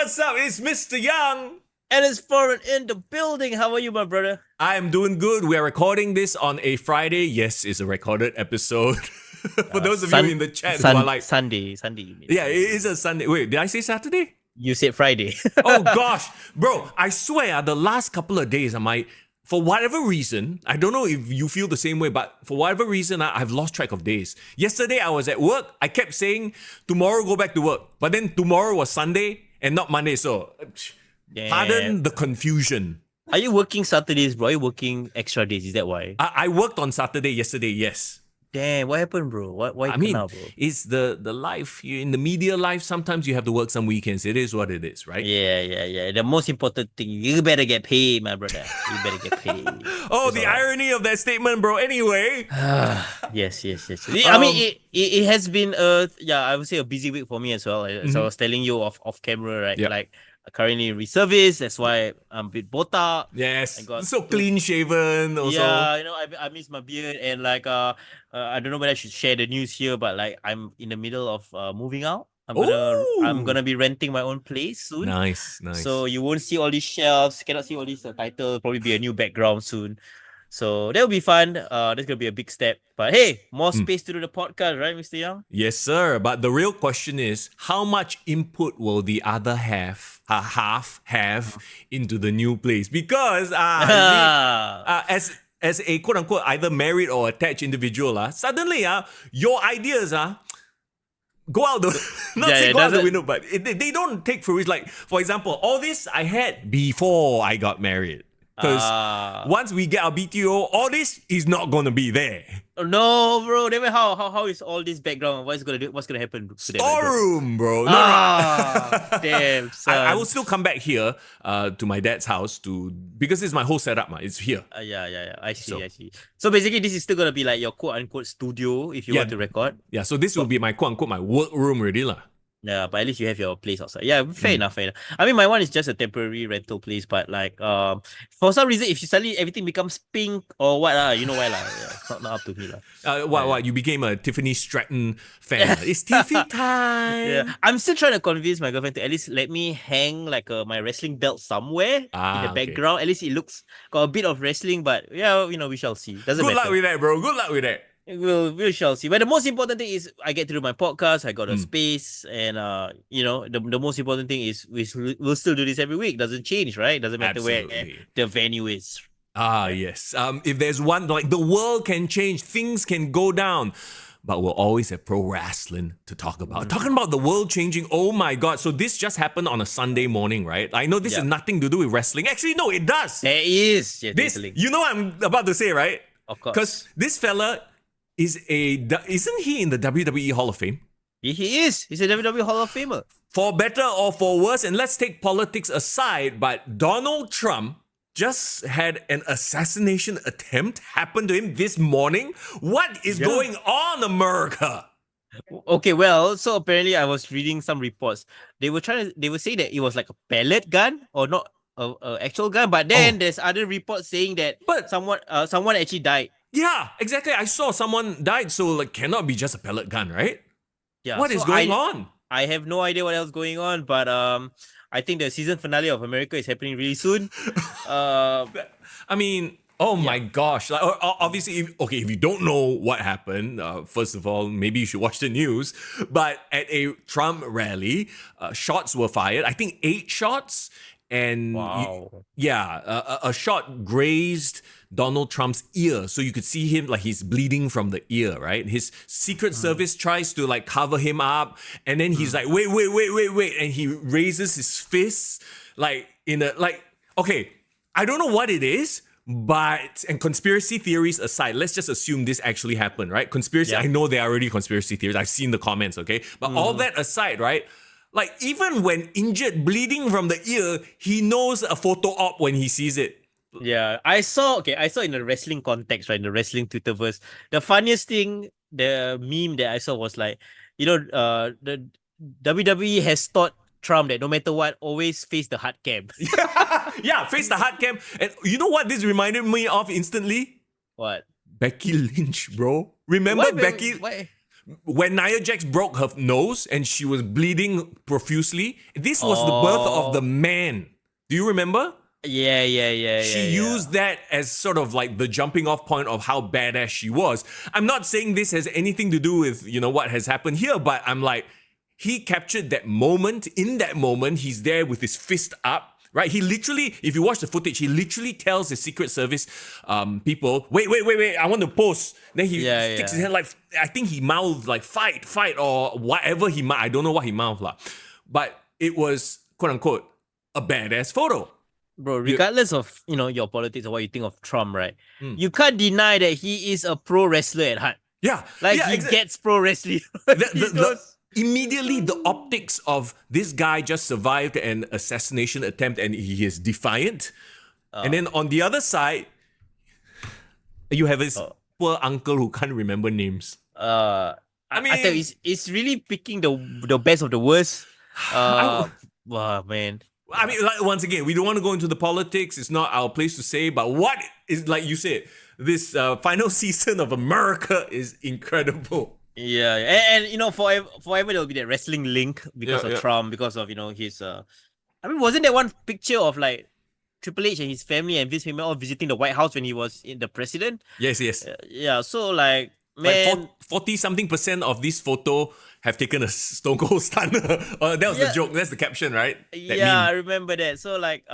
what's up? It's Mr. Young. And it's foreign in the building. How are you, my brother? I am doing good. We are recording this on a Friday. Yes, it's a recorded episode. For those of you in the chat who are like... Sunday. Yeah, it is a Sunday. Wait, did I say Saturday? You said Friday. Oh gosh. Bro, I swear the last couple of days, for whatever reason, I don't know if you feel the same way, but for whatever reason, I've lost track of days. Yesterday, I was at work. I kept saying, tomorrow go back to work. But then tomorrow was Sunday and not Monday. So, pardon the confusion. Are you working Saturdays, bro? Are you working extra days? Is that why? I worked on Saturday yesterday, yes. Damn, what happened, bro? Why bro? It's the life. In the media life, sometimes you have to work some weekends. It is what it is, right? Yeah. The most important thing, you better get paid, my brother. You better get paid. Oh, the irony of that statement, bro. Anyway. Yes. I mean, it has been, I would say a busy week for me as well. So I was telling you off camera, right? Yep. Like, currently reservist, that's why I'm a bit botak. Yes, so clean shaven also. Yeah, I miss my beard and like I don't know whether I should share the news here, but like I'm in the middle of moving out. I'm gonna be renting my own place soon. Nice. So you won't see all these shelves, cannot see all these titles. Probably be a new background soon. So that'll be fun. That's gonna be a big step. But hey, more space to do the podcast, right, Mr. Young? Yes, sir. But the real question is, how much input will the other half have into the new place? Because as a quote unquote either married or attached individual, suddenly your ideas go out the go out the window, but they don't take fruition. Like, for example, all this I had before I got married. Because once we get our BTO, all this is not gonna be there. No, bro. Then how is all this background? What's gonna happen? Storeroom, bro. Damn. Son. I will still come back here to my dad's house because it's my whole setup, it's here. Yeah. I see. So basically, this is still gonna be like your quote unquote studio if you want to record. Yeah. So this will be my quote unquote my work room, really lah. Yeah, but at least you have your place outside. Yeah, fair enough. I mean, my one is just a temporary rental place, but like, for some reason, if you suddenly everything becomes pink or what, you know why lah? Yeah, it's not up to me lah. What? You became a Tiffany Stratton fan? It's Tiffy time. Yeah, I'm still trying to convince my girlfriend to at least let me hang like my wrestling belt somewhere in the background. At least it looks got a bit of wrestling, but yeah, we shall see. Doesn't matter. Good luck with that, bro. Good luck with that. We shall see. But the most important thing is I get to do my podcast. I got a space, and the most important thing is we'll still do this every week. Doesn't change, right? Doesn't matter where the venue is. Yes. If there's one, like, the world can change, things can go down, but we'll always have pro wrestling to talk about. Talking about the world changing, oh my god. So this just happened on a Sunday morning, right? I know this has nothing to do with wrestling. Actually, no, it does. There is. Yeah, you know what I'm about to say, right? Of course. Because this fella isn't he in the WWE Hall of Fame? He is. He's a WWE Hall of Famer. For better or for worse, and let's take politics aside, but Donald Trump just had an assassination attempt happen to him this morning. What is going on, America? Okay, well, so apparently I was reading some reports. They were saying that it was like a pellet gun or not a actual gun, but then there's other reports saying that someone actually died. Yeah, exactly. I saw someone died, so like cannot be just a pellet gun, right? Yeah. What is going on? I have no idea what else is going on, but I think the season finale of America is happening really soon. I mean, my gosh! Like, obviously, if you don't know what happened, first of all, maybe you should watch the news. But at a Trump rally, shots were fired. I think 8 shots. And a shot grazed Donald Trump's ear, so you could see him like he's bleeding from the ear, right? His Secret Service tries to like cover him up, and then he's like, wait, and he raises his fists like okay, I don't know what it is, but, and conspiracy theories aside, let's just assume this actually happened, right? Conspiracy, I know there are already conspiracy theories. I've seen the comments, okay? But all that aside, right? Like, even when injured, bleeding from the ear, he knows a photo op when he sees it. Yeah, I saw in the wrestling context, right, in the wrestling Twitterverse, the funniest thing, the meme that I saw was like, the WWE has taught Trump that no matter what, always face the hard cam. Yeah, face the hard cam. And you know what this reminded me of instantly? What? Becky Lynch, bro. Remember Becky? Why? when Nia Jax broke her nose and she was bleeding profusely, this was the birth of the man. Do you remember? Yeah. She used that as sort of like the jumping off point of how badass she was. I'm not saying this has anything to do with, what has happened here, but I'm like, he captured that moment. In that moment, he's there with his fist up. Right, he literally, if you watch the footage, he literally tells the Secret Service people, wait, I want to pose. Then he sticks his hand like, I think he mouthed like fight, or whatever he mouthed. I don't know what he mouthed lah. But it was, quote unquote, a badass photo. Bro, regardless of, your politics or what you think of Trump, right? You can't deny that he is a pro wrestler at heart. Yeah. He gets pro wrestling. Immediately, the optics of this guy just survived an assassination attempt and he is defiant. And then on the other side, you have his poor uncle who can't remember names. I tell you, it's really picking the best of the worst. Wow, man. I mean, like, once again, we don't want to go into the politics. It's not our place to say. But what is, like you said, this final season of America is incredible. Yeah, and forever there will be that wrestling link because of Trump, because of his. Wasn't there one picture of like Triple H and his family and Vince McMahon all visiting the White House when he was in the president? Yes. So like, man, like 40-something% of this photo have taken a Stone Cold Stunner. That was the joke. That's the caption, right? I remember that. So like,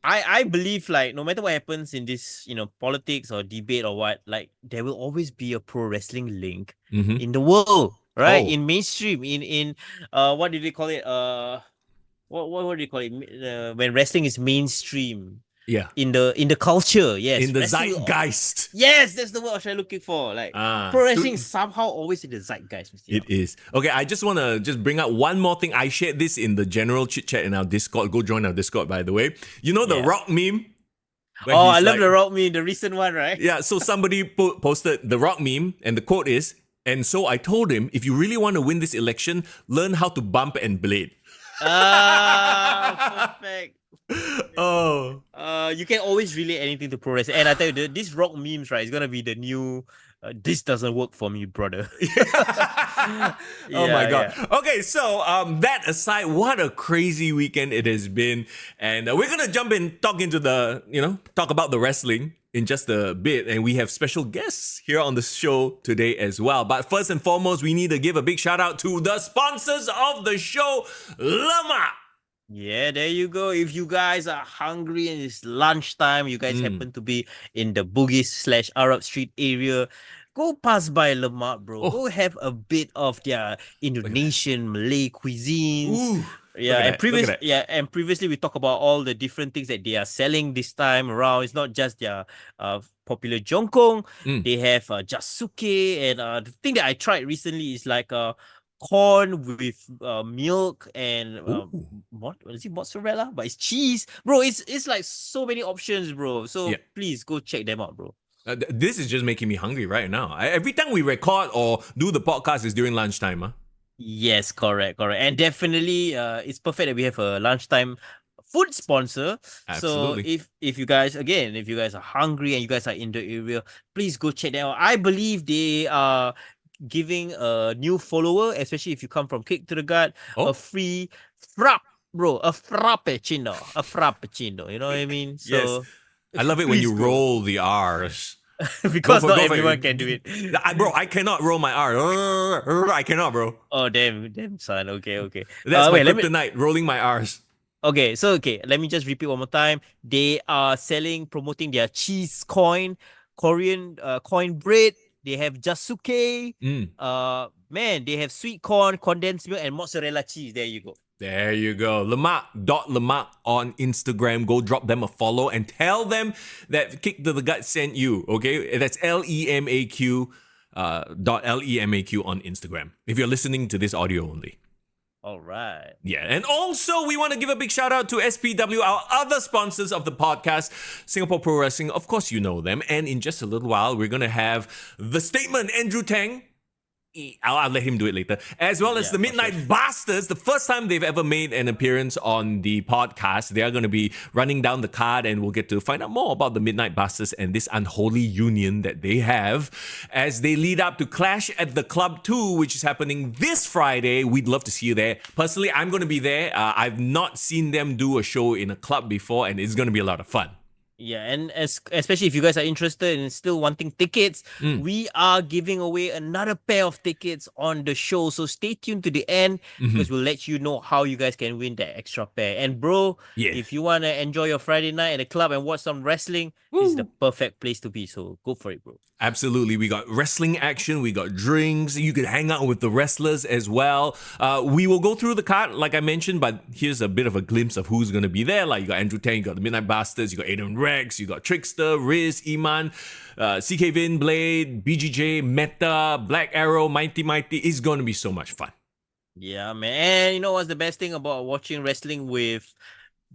I believe like no matter what happens in this, politics or debate or what, like there will always be a pro wrestling link in the world, right? In mainstream, in what did they call it? What do you call it? When wrestling is mainstream. Yeah. In the culture, yes. In the zeitgeist. Yes, that's the word I was looking for. Like pro wrestling is somehow always in the zeitgeist. It is. Okay, I just want to bring up one more thing. I shared this in the general chit chat in our Discord. Go join our Discord, by the way. You know the Rock meme? I love the Rock meme, the recent one, right? Yeah, so somebody posted the Rock meme and the quote is, and so I told him, if you really want to win this election, learn how to bump and blade. Perfect. You can always relate anything to pro wrestling. And I tell you, this Rock memes, right, is gonna be the new this doesn't work for me, brother. Oh my god. Yeah. Okay, so that aside, what a crazy weekend it has been. And we're gonna jump in, talk about the wrestling in just a bit. And we have special guests here on the show today as well. But first and foremost, we need to give a big shout out to the sponsors of the show, Lemaq. Yeah, there you go. If you guys are hungry and it's lunchtime, you guys happen to be in the Bugis/Arab Street area, go pass by Lemaq, bro. Go have a bit of their Indonesian, Malay cuisines. Ooh. And previously we talked about all the different things that they are selling this time around. It's not just their popular jongkong. They have jasuke, and the thing that I tried recently is like corn with milk and what is it, mozzarella? But it's cheese, bro. It's like so many options, bro. So please go check them out, bro. This is just making me hungry right now. Every time we record or do the podcast is during lunchtime, huh? Yes, correct. And definitely it's perfect that we have a lunchtime food sponsor. Absolutely. So if you guys are hungry and you guys are in the area, please go check them out. I believe they are giving a new follower, especially if you come from Kick to the Gut, a free a frappuccino. You know what I mean? So yes. I love it when you roll the R's. Because not everyone can do it. Bro, I cannot roll my R. I cannot, bro. Oh, damn, son. Okay. That's my kryptonite, rolling my R's. Okay, let me just repeat one more time. They are promoting their cheese coin, Korean coin bread. They have jasuke. They have sweet corn, condensed milk, and mozzarella cheese. There you go. Lemaq on Instagram. Go drop them a follow and tell them that Kick to the Gut sent you. Okay, that's LEMAQ .LEMAQ on Instagram. If you're listening to this audio only. All right. Yeah, and also we want to give a big shout out to SPW, our other sponsors of the podcast, Singapore Pro Wrestling. Of course, you know them. And in just a little while, we're going to have the statement, Andruew Tang. I'll let him do it later. As well as the Midnight Bastards, the first time they've ever made an appearance on the podcast. They are going to be running down the card, and we'll get to find out more about the Midnight Bastards and this unholy union that they have as they lead up to Clash at the Club 2, which is happening this Friday. We'd love to see you there. Personally, I'm going to be there. I've not seen them do a show in a club before, and it's going to be a lot of fun. Yeah, and especially if you guys are interested and still wanting tickets, we are giving away another pair of tickets on the show. So stay tuned to the end because we'll let you know how you guys can win that extra pair. And bro, if you want to enjoy your Friday night at the club and watch some wrestling, this is the perfect place to be. So go for it, bro. Absolutely. We got wrestling action. We got drinks. You can hang out with the wrestlers as well. We will go through the card, like I mentioned, but here's a bit of a glimpse of who's going to be there. Like you got Andrew Tang, you got the Midnight Bastards, you got Aiden Rex, you got Trickster, Riz, Iman, CK Vin, Blade, BGJ, Meta, Black Arrow, Mighty. It's going to be so much fun. Yeah, man. And you know what's the best thing about watching wrestling with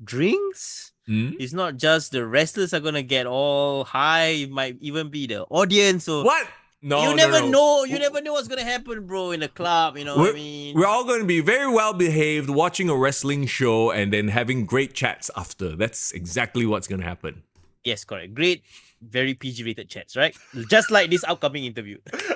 drinks? It's not just the wrestlers are gonna get all high. It might even be the audience. So what? No, you never know. You never know what's gonna happen, bro, in a club. You know what I mean? We're all going to be very well behaved, watching a wrestling show, and then having great chats after. That's exactly what's gonna happen. Yes, correct. Great, very PG-rated chats, right? Just like this upcoming interview. Okay,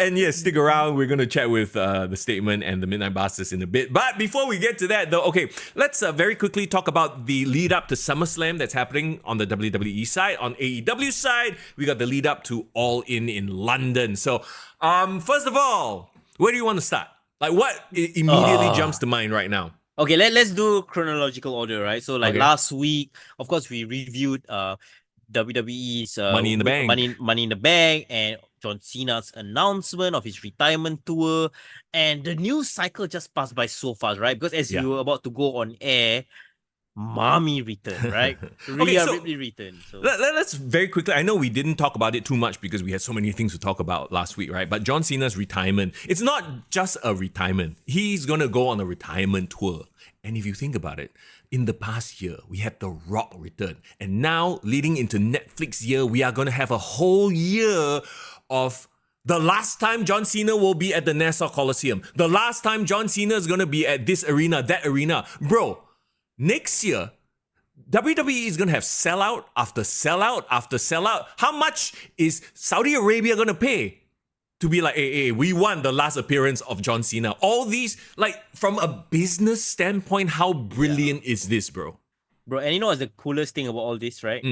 and yes, stick around. We're going to chat with the Statement and the Midnight Bastards in a bit. But before we get to that, though, okay, let's very quickly talk about the lead up to SummerSlam that's happening on the WWE side. On AEW side, we got the lead up to All In London. So, first of all, where do you want to start? Like, what immediately jumps to mind right now? Okay, let's do chronological order, right? So last week, of course, we reviewed WWE's Money in the Bank. Money in the Bank, and John Cena's announcement of his retirement tour. And the news cycle just passed by so fast, right? Because as you were about to go on air, Mommy returned, right? Rhea Ripley returned. So let's very quickly, I know we didn't talk about it too much because we had so many things to talk about last week, right? But John Cena's retirement, it's not just a retirement. He's going to go on a retirement tour. And if you think about it, in the past year, we had The Rock return. And now, leading into Netflix year, we are going to have a whole year of the last time John Cena will be at the Nassau Coliseum. The last time John Cena is going to be at this arena, that arena. Bro, next year, WWE is going to have sellout after sellout after sellout. How much is Saudi Arabia going to pay to be like, hey, we want the last appearance of John Cena? All these, like, from a business standpoint, how brilliant is this, bro? Bro, and you know what's the coolest thing about all this, right?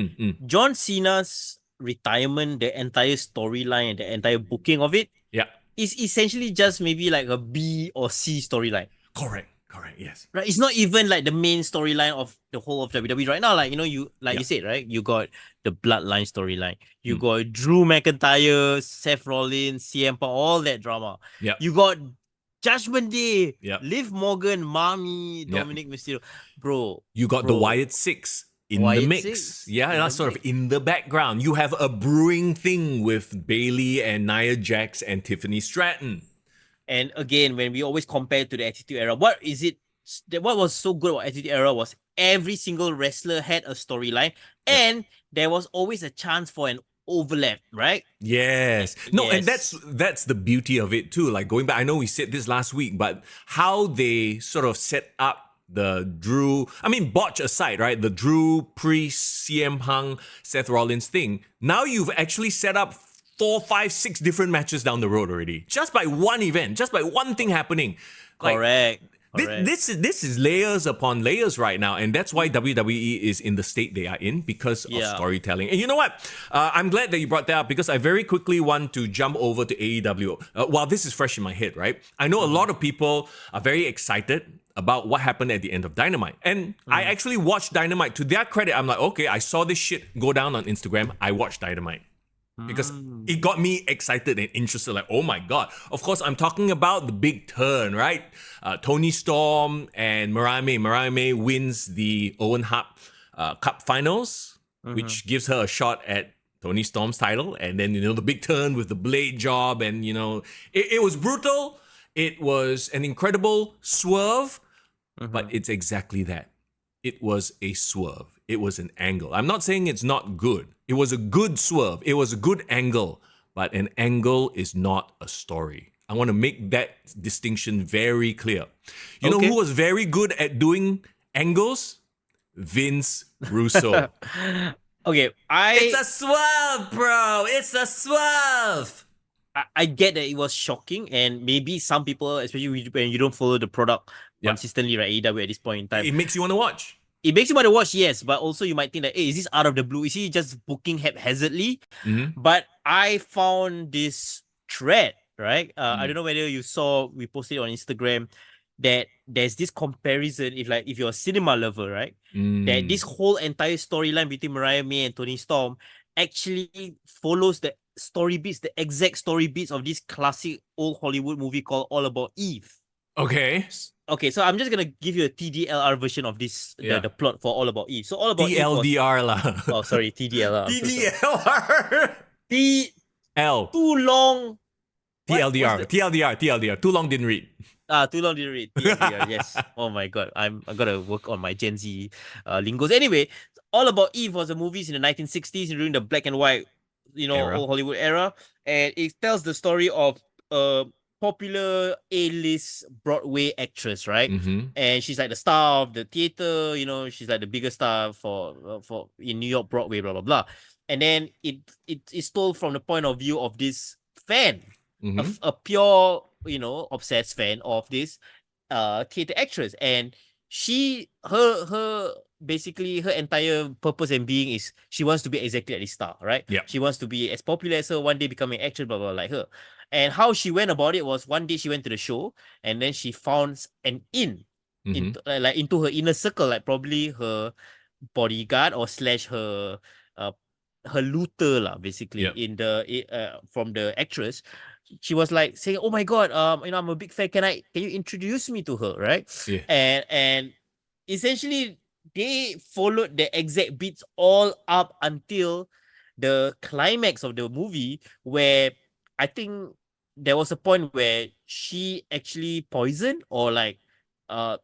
John Cena's retirement, the entire storyline and the entire booking of it is essentially just maybe like a B or C storyline. Correct, yes. Right, it's not even like the main storyline of the whole of WWE right now. Like, you know, you said, right? You got the Bloodline storyline. You got Drew McIntyre, Seth Rollins, CM Punk, all that drama. You got Judgment Day, Liv Morgan, Mommy, Dominik Mysterio. Bro. You got the Wyatt Sicks in the mix. That's sort of in the background. You have a brewing thing with Bayley and Nia Jax and Tiffany Stratton. And again, when we always compare to the Attitude Era, what was so good about Attitude Era was every single wrestler had a storyline and there was always a chance for an overlap, right? Yes. No, and that's the beauty of it too. Like going back, I know we said this last week, but how they sort of set up the Drew, botch aside, right? The Drew, Priest, CM Punk, Seth Rollins thing. Now you've actually set up 4, 5, 6 different matches down the road already. Just by one event, just by one thing happening. Correct. This is layers upon layers right now, and that's why WWE is in the state they are in because of storytelling. And you know what? I'm glad that you brought that up because I very quickly want to jump over to AEW. While this is fresh in my head, right? I know a lot of people are very excited about what happened at the end of Dynamite. And I actually watched Dynamite. To their credit, I'm like, okay, I saw this shit go down on Instagram. I watched Dynamite. Because it got me excited and interested, like, oh my God. Of course, I'm talking about the big turn, right? Toni Storm and Mariah May. Mariah May wins the Owen Hart Cup Finals, which gives her a shot at Toni Storm's title. And then, the big turn with the blade job. And, it was brutal. It was an incredible swerve, but it's exactly that. It was a swerve. It was an angle. I'm not saying it's not good. It was a good swerve. It was a good angle, but an angle is not a story. I want to make that distinction very clear. You know who was very good at doing angles? Vince Russo. Okay, It's a swerve, bro. It's a swerve. I get that it was shocking, and maybe some people, especially when you don't follow the product consistently, right? AEW at this point in time, It makes you want to watch. It makes you want to watch, yes, but also you might think that, hey, is this out of the blue? Is he just booking haphazardly? But I found this thread, right? I don't know whether you saw, we posted on Instagram that there's this comparison, if you're a cinema lover, right? That this whole entire storyline between Mariah May and Toni Storm actually follows the story beats, the exact story beats of this classic old Hollywood movie called All About Eve. Okay. Okay, so I'm just gonna give you a TDLR version of this, the plot for All About Eve. So All About TLDR Eve lah. Oh, sorry, TDLR. TDLR. L. Too long. TLDR. Too long didn't read. Too long didn't read. TLDR, yes. Oh my god, I'm gonna work on my Gen Z lingos. Anyway, All About Eve was a movie in the 1960s during the black and white, old Hollywood era, and it tells the story of popular A-list Broadway actress, right? And she's like the star of the theater, she's like the biggest star for in New York Broadway, blah blah blah. And then it's told from the point of view of this fan, a pure, obsessed fan of this theater actress. And basically her entire purpose and being is she wants to be exactly like this star, right? Yeah. She wants to be as popular as her, one day becoming an actress, blah blah, like her. And how she went about it was, one day she went to the show and then she found an into her inner circle, like probably her bodyguard or / her looter lah, basically, in the from the actress. She was like saying, "Oh my god, I'm a big fan. Can you introduce me to her?" Right? Yeah. And essentially they followed the exact beats all up until the climax of the movie, where I think there was a point where she actually poisoned or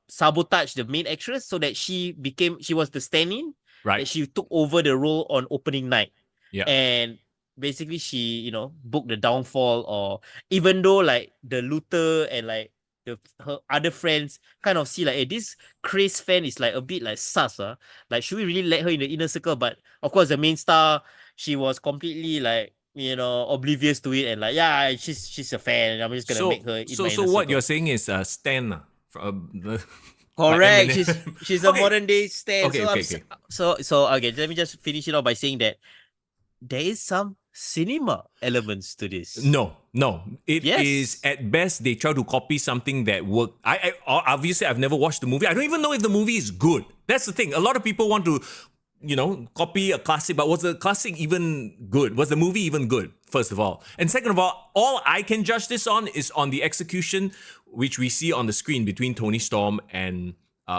sabotaged the main actress so that she was the stand-in. Right. That she took over the role on opening night. Yeah. And basically she, booked the downfall, or even though like the looter and like her other friends kind of see like, hey, this crazed fan is like a bit like sus, like should we really let her in the inner circle? But of course the main star, she was completely like, oblivious to it, and like, yeah, she's a fan, and I'm just gonna make her in my inner So what circle. you're saying is Stan correct. She's a modern day Stan. Okay. So okay, let me just finish it off by saying that there is some cinema elements to this. No. It is at best they try to copy something that worked. I obviously I've never watched the movie. I don't even know if the movie is good. That's the thing. A lot of people want to, copy a classic, but was the classic even good? Was the movie even good? First of all, and second of all I can judge this on is on the execution, which we see on the screen between Toni Storm and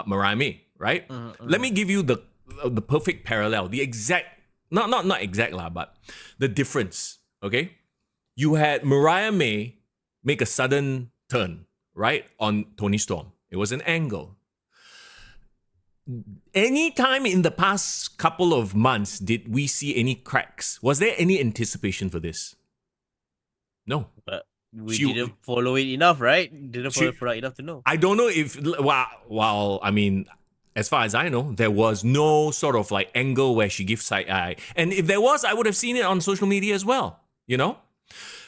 Mariah May. Right? Let me give you the perfect parallel. The exact. Not exact lah, but the difference, okay? You had Mariah May make a sudden turn, right, on Toni Storm. It was an angle. Any time in the past couple of months did we see any cracks? Was there any anticipation for this? No. But we didn't follow it enough, right? Didn't follow it enough to know. I don't know if, I mean, as far as I know, there was no sort of like angle where she gives side eye. And if there was, I would have seen it on social media as well,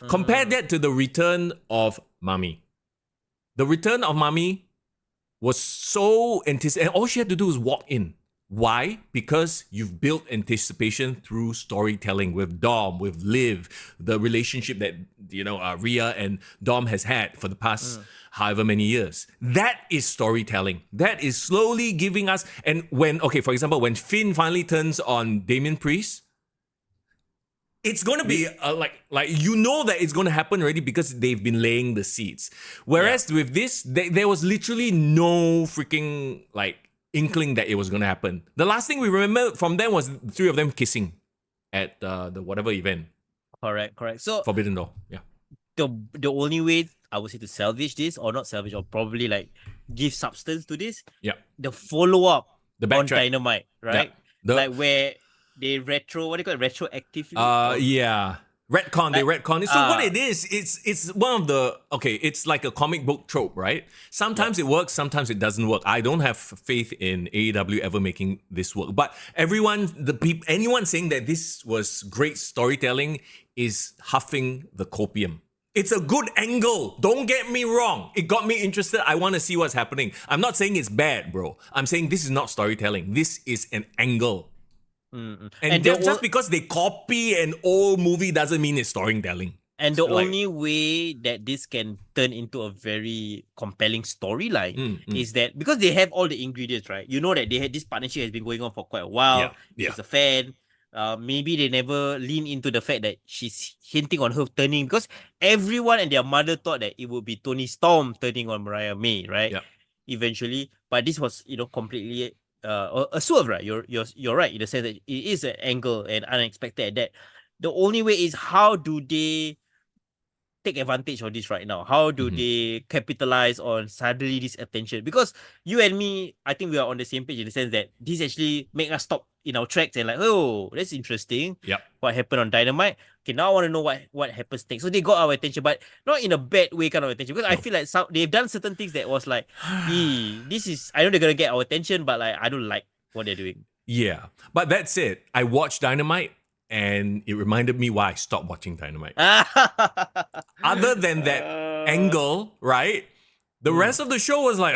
Compare that to the return of Mami. The return of Mami was so anticipated, and all she had to do was walk in. Why? Because you've built anticipation through storytelling with Dom, with Liv, the relationship that, Rhea and Dom has had for the past however many years. That is storytelling. That is slowly giving us, and for example, when Finn finally turns on Damian Priest, it's going to be that it's going to happen already because they've been laying the seeds. Whereas with this, there was literally no freaking inkling that it was going to happen. The last thing we remember from them was the three of them kissing at the whatever event. Correct. So Forbidden Door. Yeah. The only way I would say to salvage this, or not salvage, or probably give substance to this. Yeah. The follow up on backtrack. Dynamite, right? Yeah. Where they retroactively. Yeah. Retcon, they Like, retcon it. So what it is, it's one of the it's like a comic book trope, right? Sometimes it works, sometimes it doesn't work. I don't have faith in AEW ever making this work. But anyone saying that this was great storytelling is huffing the copium. It's a good angle. Don't get me wrong. It got me interested. I want to see what's happening. I'm not saying it's bad, bro. I'm saying this is not storytelling. This is an angle. And just because they copy an old movie doesn't mean it's storytelling. And the only way that this can turn into a very compelling storyline is that because they have all the ingredients, right? You know that this partnership has been going on for quite a while. Yeah. She's a fan. Maybe they never lean into the fact that she's hinting on her turning, because everyone and their mother thought that it would be Toni Storm turning on Mariah May, right? Yeah. Eventually, but this was completely a swerve, right? You're right in the sense that it is an angle and unexpected at that. The only way is, how do they take advantage of this right now? How do they capitalize on suddenly this attention? Because you and me, I think we are on the same page in the sense that this actually make us stop in our tracks and like, oh, that's interesting. Yep. What happened on Dynamite? Okay, now I want to know what happens next. So they got our attention, but not in a bad way kind of attention. Because I feel like they've done certain things that was like, this is, I know they're gonna get our attention, but like I don't like what they're doing. Yeah. But that's it. I watched Dynamite and it reminded me why I stopped watching Dynamite. Other than that angle, right? The rest of the show was like,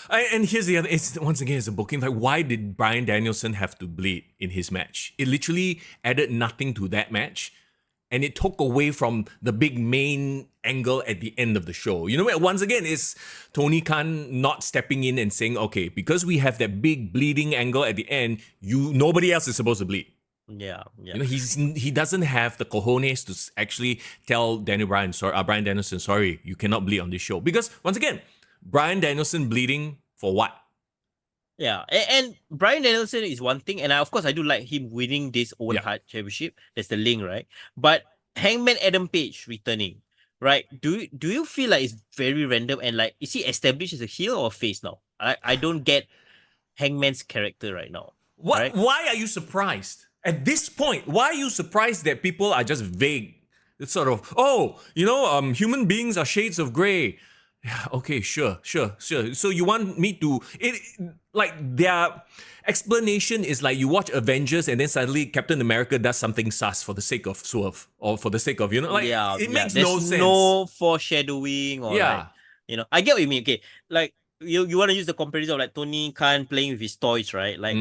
and here's the other, once again, it's a booking. Like, why did Bryan Danielson have to bleed in his match? It literally added nothing to that match. And it took away from the big main angle at the end of the show. You know, once again, it's Tony Khan not stepping in and saying, okay, because we have that big bleeding angle at the end, nobody else is supposed to bleed. Yeah. You know, he doesn't have the cojones to actually tell Bryan Danielson, sorry, you cannot bleed on this show. Because once again, Bryan Danielson bleeding for what? Yeah, and Bryan Danielson is one thing, and of course I do like him winning this Owen Hart Championship. That's the link, right? But Hangman Adam Page returning, right? Do you feel like it's very random, and like, is he established as a heel or a face now? I don't get Hangman's character right now. What? Right? Why are you surprised? At this point, why are you surprised that people are just vague? It's sort of, human beings are shades of grey. Yeah, okay, sure. So you want me to their explanation is like you watch Avengers and then suddenly Captain America does something sus for the sake of swerve or for the sake of, it makes no sense. No foreshadowing or I get what you mean. Okay, like you want to use the comparison of like Tony Khan playing with his toys, right? Like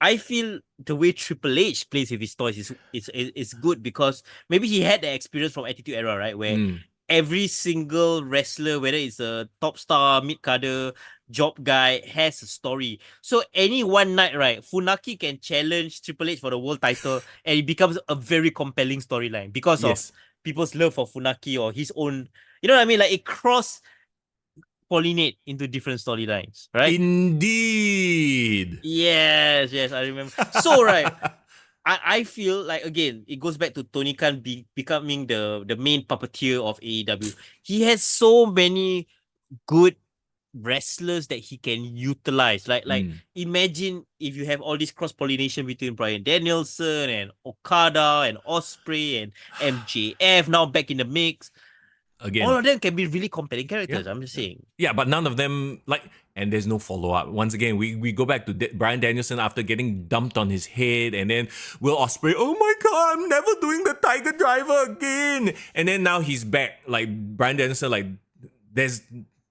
I feel the way Triple H plays with his toys is good because maybe he had the experience from Attitude Era, right? Where every single wrestler, whether it's a top star, mid-carder, job guy, has a story. So any one night, right, Funaki can challenge Triple H for the world title and it becomes a very compelling storyline because of people's love for Funaki or his own, you know what I mean? Like it cross-pollinate into different storylines, right? Indeed. Yes, I remember. So, right, I feel like, again, it goes back to Tony Khan becoming the main puppeteer of AEW. He has so many good wrestlers that he can utilize. Like imagine if you have all this cross-pollination between Bryan Danielson and Okada and Ospreay and MJF now back in the mix. Again, all of them can be really compelling characters. I'm just saying. Yeah, but none of them and there's no follow-up. Once again, we go back to Bryan Danielson after getting dumped on his head, and then Will Ospreay, oh my god, I'm never doing the Tiger Driver again. And then now he's back. Like Bryan Danielson, there's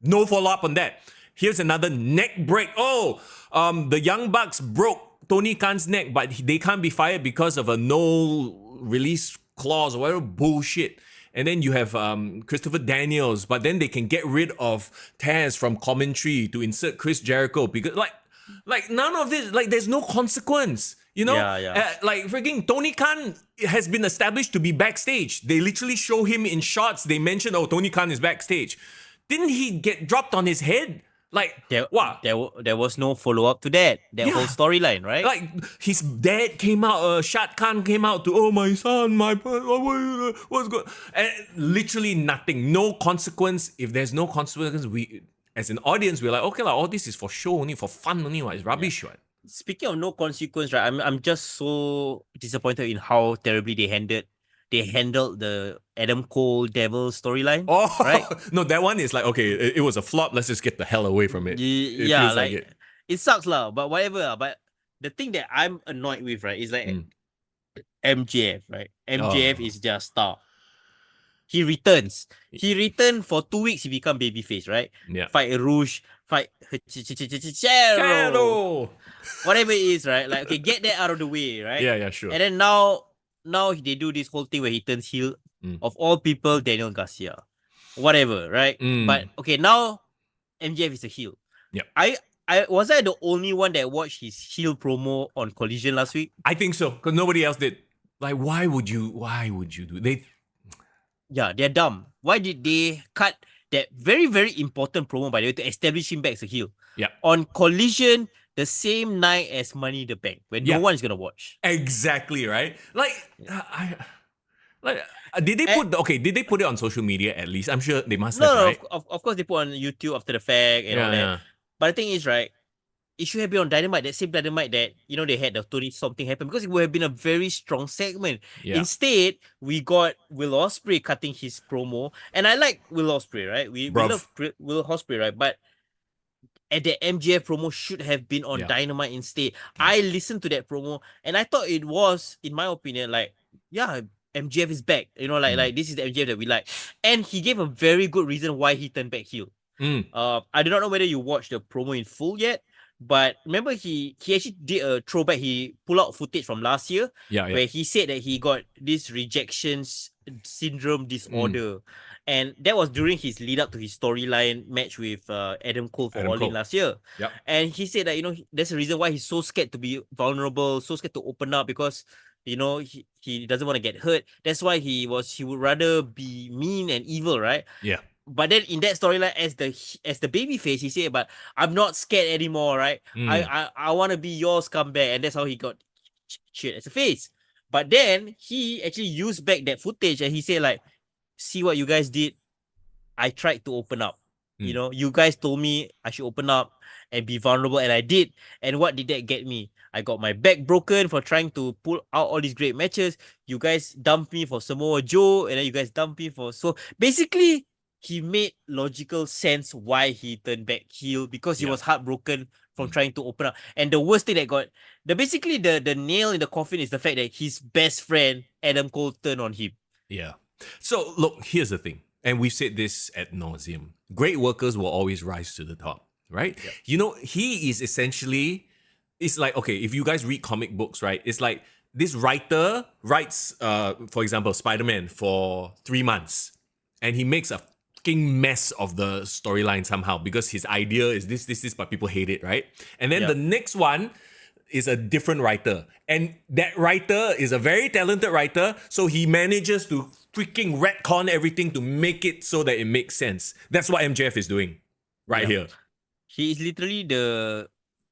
no follow-up on that. Here's another neck break. The Young Bucks broke Tony Khan's neck, but they can't be fired because of a no release clause or whatever bullshit. And then you have Christopher Daniels, but then they can get rid of Taz from commentary to insert Chris Jericho because none of this, there's no consequence. You know? Freaking Tony Khan has been established to be backstage. They literally show him in shots. They mention, Tony Khan is backstage. Didn't he get dropped on his head? There was no follow-up to that whole storyline, right? Like his dad came out, Shad Khan came out to, my son, what's good? And literally nothing, no consequence. If there's no consequence, we as an audience, we're like, okay, all this is for show only, for fun only, it's rubbish, right? Speaking of no consequence, right? I'm just so disappointed in how terribly they handled they handled the Adam Cole Devil storyline. Oh, right? no, that one is like, okay, it was a flop. Let's just get the hell away from it. It Yeah, feels like like it. it sucks lah, but whatever lah. But the thing that I'm annoyed with, right, is like MJF, right? MJF Oh. is their star. He returns. He returned for 2 weeks. He become babyface, right? Yeah. Fight Rouge, fight Cheryl, Shadow. whatever it is, right? Like, okay, get that out of the way, right? Yeah, sure. And then now they do this whole thing where he turns heel. Of all people, Daniel Garcia, whatever, right? But okay, now MJF is a heel. Yep. I was I the only one that watched his heel promo on Collision last week? I think so, because nobody else did. Like, why would you do they? Yeah, they're dumb. Why did they cut that very, very important promo, by the way, to establish him back as a heel? Yeah. On Collision, the same night as Money in the Bank, when no one's gonna watch. Exactly, right? Like, did they put it on social media at least? I'm sure they must have, right? Of course they put on YouTube after the fact and all that. Yeah. But the thing is, right, it should have been on Dynamite, that same Dynamite that, they had the Toni Storm thing happen, because it would have been a very strong segment. Yeah. Instead, we got Will Ospreay cutting his promo, and I like Will Ospreay, right? We love Will Ospreay, right? But the MJF promo should have been on Dynamite instead. I listened to that promo, and I thought it was, in my opinion, like, yeah, MJF is back. Like this is the MJF that we like. And he gave a very good reason why he turned back heel. I do not know whether you watched the promo in full yet, but remember he actually did a throwback. He pulled out footage from last year where he said that he got this rejection syndrome disorder. And that was during his lead up to his storyline match with Adam Cole for All In last year. Yep. And he said that, that's the reason why he's so scared to be vulnerable, so scared to open up, because he doesn't want to get hurt. That's why he would rather be mean and evil, right? Yeah. But then in that storyline, as the baby face, he said, "But I'm not scared anymore, right? I want to be your scumbag," and that's how he got shit as a face. But then he actually used back that footage, and he said, like, "See what you guys did? I tried to open up. You guys told me I should open up and be vulnerable, and I did. And what did that get me? I got my back broken for trying to pull out all these great matches. You guys dumped me for Samoa Joe, and then you guys dumped me for..." So basically, he made logical sense why he turned back heel, because he was heartbroken from trying to open up. And the worst thing that got the nail in the coffin is the fact that his best friend Adam Cole turned on him. Yeah. So look, here's the thing, and we've said this ad nauseum. Great workers will always rise to the top, right? Yep. He is essentially, it's like, okay, if you guys read comic books, right? It's like this writer writes, for example, Spider-Man for 3 months, and he makes a fucking mess of the storyline somehow, because his idea is this, but people hate it, right? And then the next one is a different writer, and that writer is a very talented writer, so he manages to freaking retcon everything to make it so that it makes sense. That's what MJF is doing here. He is literally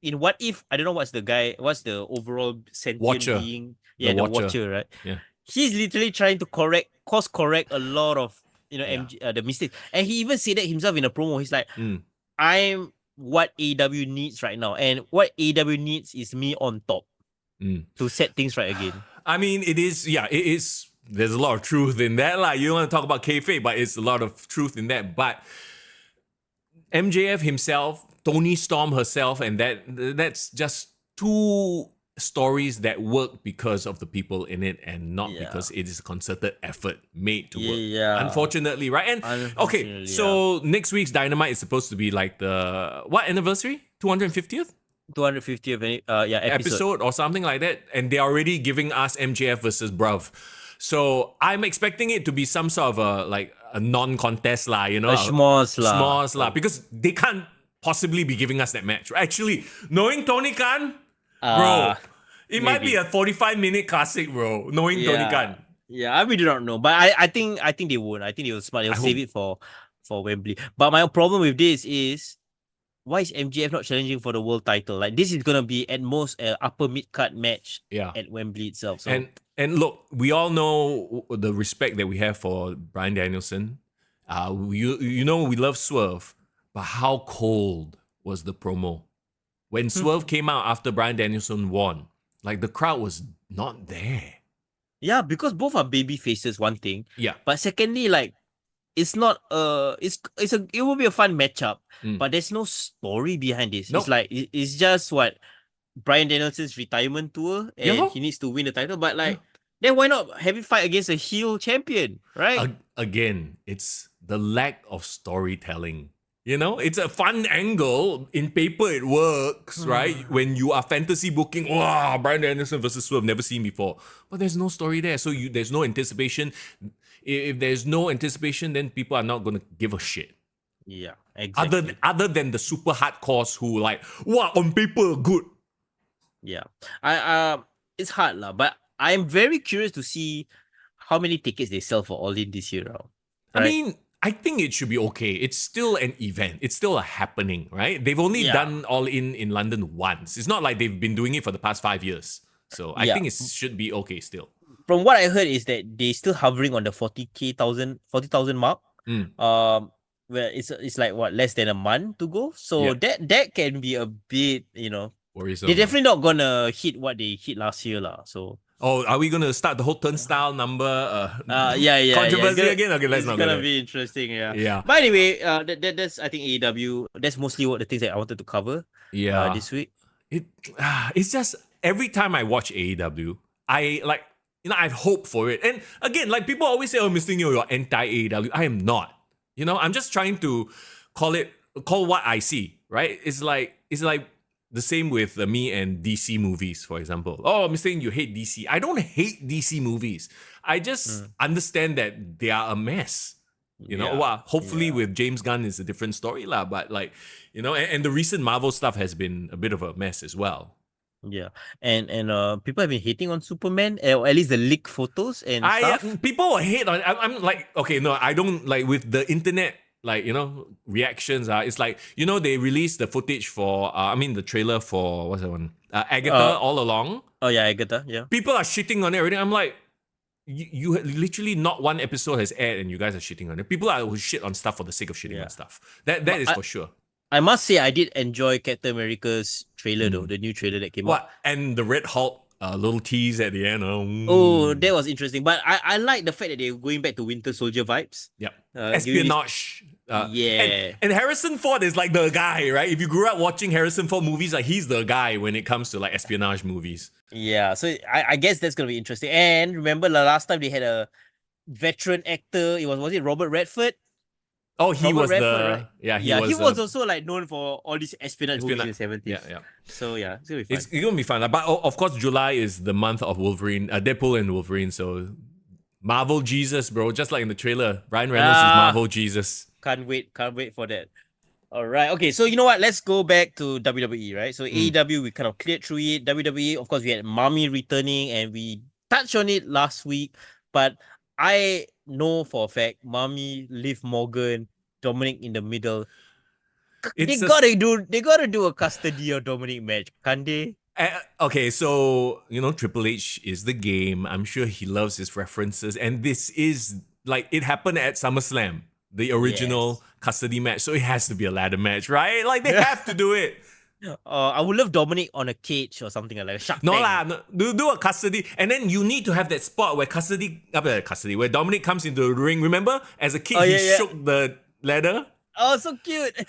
in What If, I don't know what's the overall sentient being. Yeah, the Watcher, right? Yeah. He's literally trying to course correct a lot of the mistakes. And he even said that himself in a promo. He's like, I'm what AEW needs right now. And what AEW needs is me on top to set things right again. I mean, it is. There's a lot of truth in that. Like, you don't want to talk about kayfabe, but it's a lot of truth in that. But MJF himself, Toni Storm herself, and that's just two stories that work because of the people in it, and not because it is a concerted effort made to work. Yeah. Unfortunately, right? And okay, so next week's Dynamite is supposed to be like the what anniversary? 250th? 250th episode or something like that. And they're already giving us MJF versus Bruv. So I'm expecting it to be some sort of a non-contest lah, a schmoz lah, because they can't possibly be giving us that match. Actually, knowing Tony Khan, bro, it might be a 45-minute classic, bro. Knowing Tony Khan. Yeah, I really don't know, but I think they won't. I think they will smart. They'll save it for Wembley. But my problem with this is, why is MJF not challenging for the world title? Like, this is gonna be at most an upper mid-card match at Wembley itself. So. And look, we all know the respect that we have for Bryan Danielson. We love Swerve, but how cold was the promo when Swerve came out after Bryan Danielson won? Like, the crowd was not there. Yeah, because both are baby faces, one thing. Yeah. But secondly, like it's not it will be a fun matchup, Mm. but there's no story behind this. It's Nope. like it's just what Bryan Danielson's retirement tour Yeah, and he lor. needs to win the title. But Yeah. like then why not have it fight against a heel champion, right? Again, it's the lack of storytelling. You know, it's a fun angle. In paper, it works, right? When you are fantasy booking, wow, Bryan Danielson versus Swerve, never seen before. But there's no story there. So there's no anticipation. If there's no anticipation, then people are not going to give a shit. Yeah, exactly. Other than the super hardcores who like, wow, on paper, good. Yeah. It's hard lah, but I'm very curious to see how many tickets they sell for All In this year now. I Right? mean, I think it should be okay. It's still an event. It's still a happening, right? They've only Yeah. done All In London once. It's not like they've been doing it for the past 5 years. So I Yeah. think it should be okay still. From what I heard is that they still hovering on the 40,000 mark. Where it's like what, less than a month to go. So Yeah. that can be a bit, Worrisome. they're definitely not gonna hit what they hit last year lah. So Oh, are we gonna start the whole turnstile number yeah, controversy yeah. again? Okay, let's It's not go gonna there. be interesting, yeah. Yeah. But anyway, that's I think AEW. That's mostly what the things that I wanted to cover. Yeah. This week. It's just every time I watch AEW, I like, I hope for it. And again, like people always say, oh, Mr. Neo, you're anti-AEW. I am not. I'm just trying to call what I see, right? It's like the same with me and DC movies, for example. Oh, Mr. Ing, you hate DC. I don't hate DC movies. I just understand that they are a mess. Well, hopefully with James Gunn is a different story lah. But like, and the recent Marvel stuff has been a bit of a mess as well. Yeah, and people have been hating on Superman, or at least the leak photos and stuff. People hate on. I'm like, okay, no, I don't like with the internet. Like, reactions are. It's like, they released the footage for. The trailer for what's that one? Agatha All Along. Oh yeah, Agatha. Yeah. People are shitting on it already. I'm like, you literally not one episode has aired and you guys are shitting on it. People are who shit on stuff for the sake of shitting on stuff. That is for sure. I must say I did enjoy Captain America's trailer though, the new trailer that came out. And the Red Hulk little tease at the end. Oh, that was interesting. But I like the fact that they're going back to Winter Soldier vibes. Yep. Espionage. Yeah. And Harrison Ford is like the guy, right? If you grew up watching Harrison Ford movies, like he's the guy when it comes to like espionage movies. Yeah. So I guess that's gonna be interesting. And remember the last time they had a veteran actor, was it Robert Redford? Oh, he Robert was Redford, the right? yeah. He was also like known for all these espionage movies in the 70s. Yeah. So yeah, it's gonna be fun. It's gonna be fun. But of course, July is the month of Wolverine, Deadpool and Wolverine. So Marvel Jesus, bro. Just like in the trailer, Ryan Reynolds is Marvel Jesus. Can't wait for that. All right. Okay. So you know what? Let's go back to WWE, right? So AEW, we kind of cleared through it. WWE, of course, we had Mami returning, and we touched on it last week. But I know for a fact, Mami, Liv Morgan, Dominik in the middle. They gotta do a custody of Dominik match, can't they? Okay, so Triple H is the game. I'm sure he loves his references, and this is like it happened at SummerSlam, the original custody match. So it has to be a ladder match, right? Like they have to do it. I would love Dominik on a cage or something like a Shark Tank. Do a custody, and then you need to have that spot where where Dominik comes into the ring. Remember, as a kid, he shook the ladder. Oh, so cute.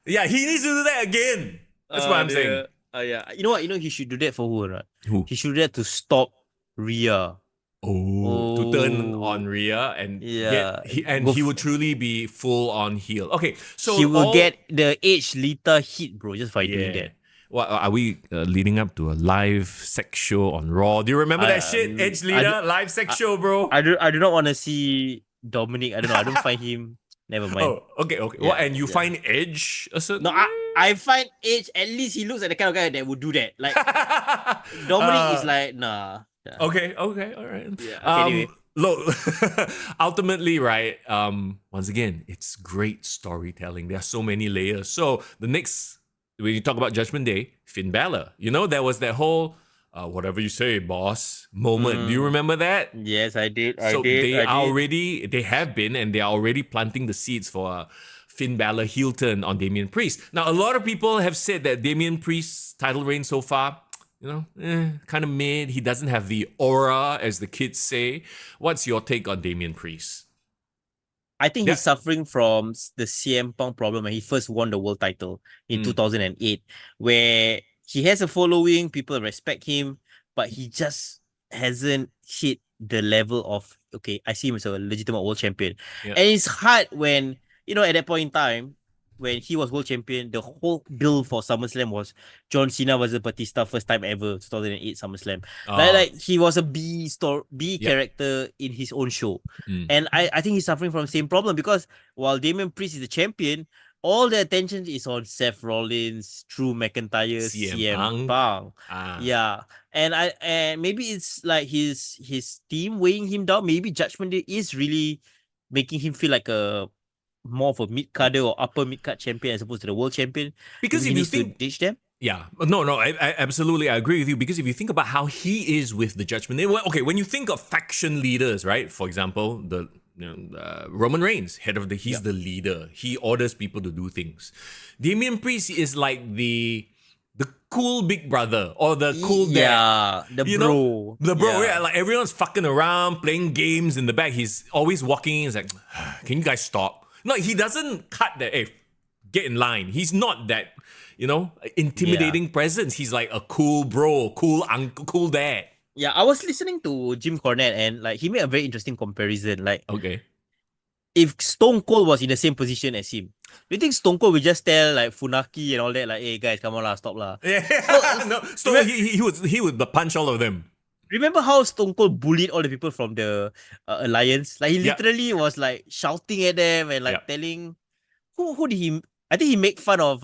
Yeah, he needs to do that again. That's what I'm saying. Yeah. You know what? He should do that for who, right? Who? He should do that to stop Rhea. To turn on Rhea and he would truly be full on heel. Okay, so he will get the Edge Lita hit, bro, just by doing that. What are we leading up to a live sex show on Raw? Do you remember that shit? Edge Lita live sex show, bro. I do not want to see Dominik. I don't know. I don't find him. Never mind. Oh, okay. Yeah, well, and you find Edge a certain? No, I find Edge, at least he looks like the kind of guy that would do that. Like Dominik is like, nah. Yeah. Okay, all right. Yeah, anyway. Look, ultimately, right, once again, it's great storytelling. There are so many layers. So the next, when you talk about Judgment Day, Finn Balor, there was that whole whatever you say, boss moment. Do you remember that? Yes, I did. They have been, and they are already planting the seeds for a Finn Balor heel turn on Damian Priest. Now, a lot of people have said that Damian Priest's title reign so far, kind of mid. He doesn't have the aura, as the kids say. What's your take on Damian Priest? I think Yeah. he's suffering from the CM Punk problem when he first won the world title in 2008, where he has a following, people respect him, but he just hasn't hit the level of, okay, I see him as a legitimate world champion. Yeah. And it's hard when, at that point in time, when he was world champion, the whole bill for SummerSlam was John Cena versus Batista, first time ever, 2008 SummerSlam. Like he was a B character in his own show. And I think he's suffering from the same problem because while Damian Priest is the champion, all the attention is on Seth Rollins, Drew McIntyre, CM Punk. Yeah. And maybe it's like his team weighing him down. Maybe Judgment Day is really making him feel like a more of a mid-carder or upper mid-card champion as opposed to the world champion. Because if you think, to ditch them. Yeah, no, I absolutely agree with you, because if you think about how he is with the Judgment Day, okay, when you think of faction leaders, right? For example, Roman Reigns, he's the leader. He orders people to do things. Damian Priest is like the cool big brother or the cool dad. Yeah, the bro. The bro, yeah, like everyone's fucking around, playing games in the back. He's always walking in, he's like, can you guys stop? No, he doesn't cut that, hey, get in line. He's not that, intimidating presence. He's like a cool bro, cool uncle, cool dad. Yeah, I was listening to Jim Cornette and like he made a very interesting comparison. Like, okay, if Stone Cold was in the same position as him, do you think Stone Cold would just tell like Funaki and all that, like, hey guys, come on lah, stop lah? Yeah, he would punch all of them. Remember how Stone Cold bullied all the people from the Alliance? Like he literally was like shouting at them and like telling who did he? I think he made fun of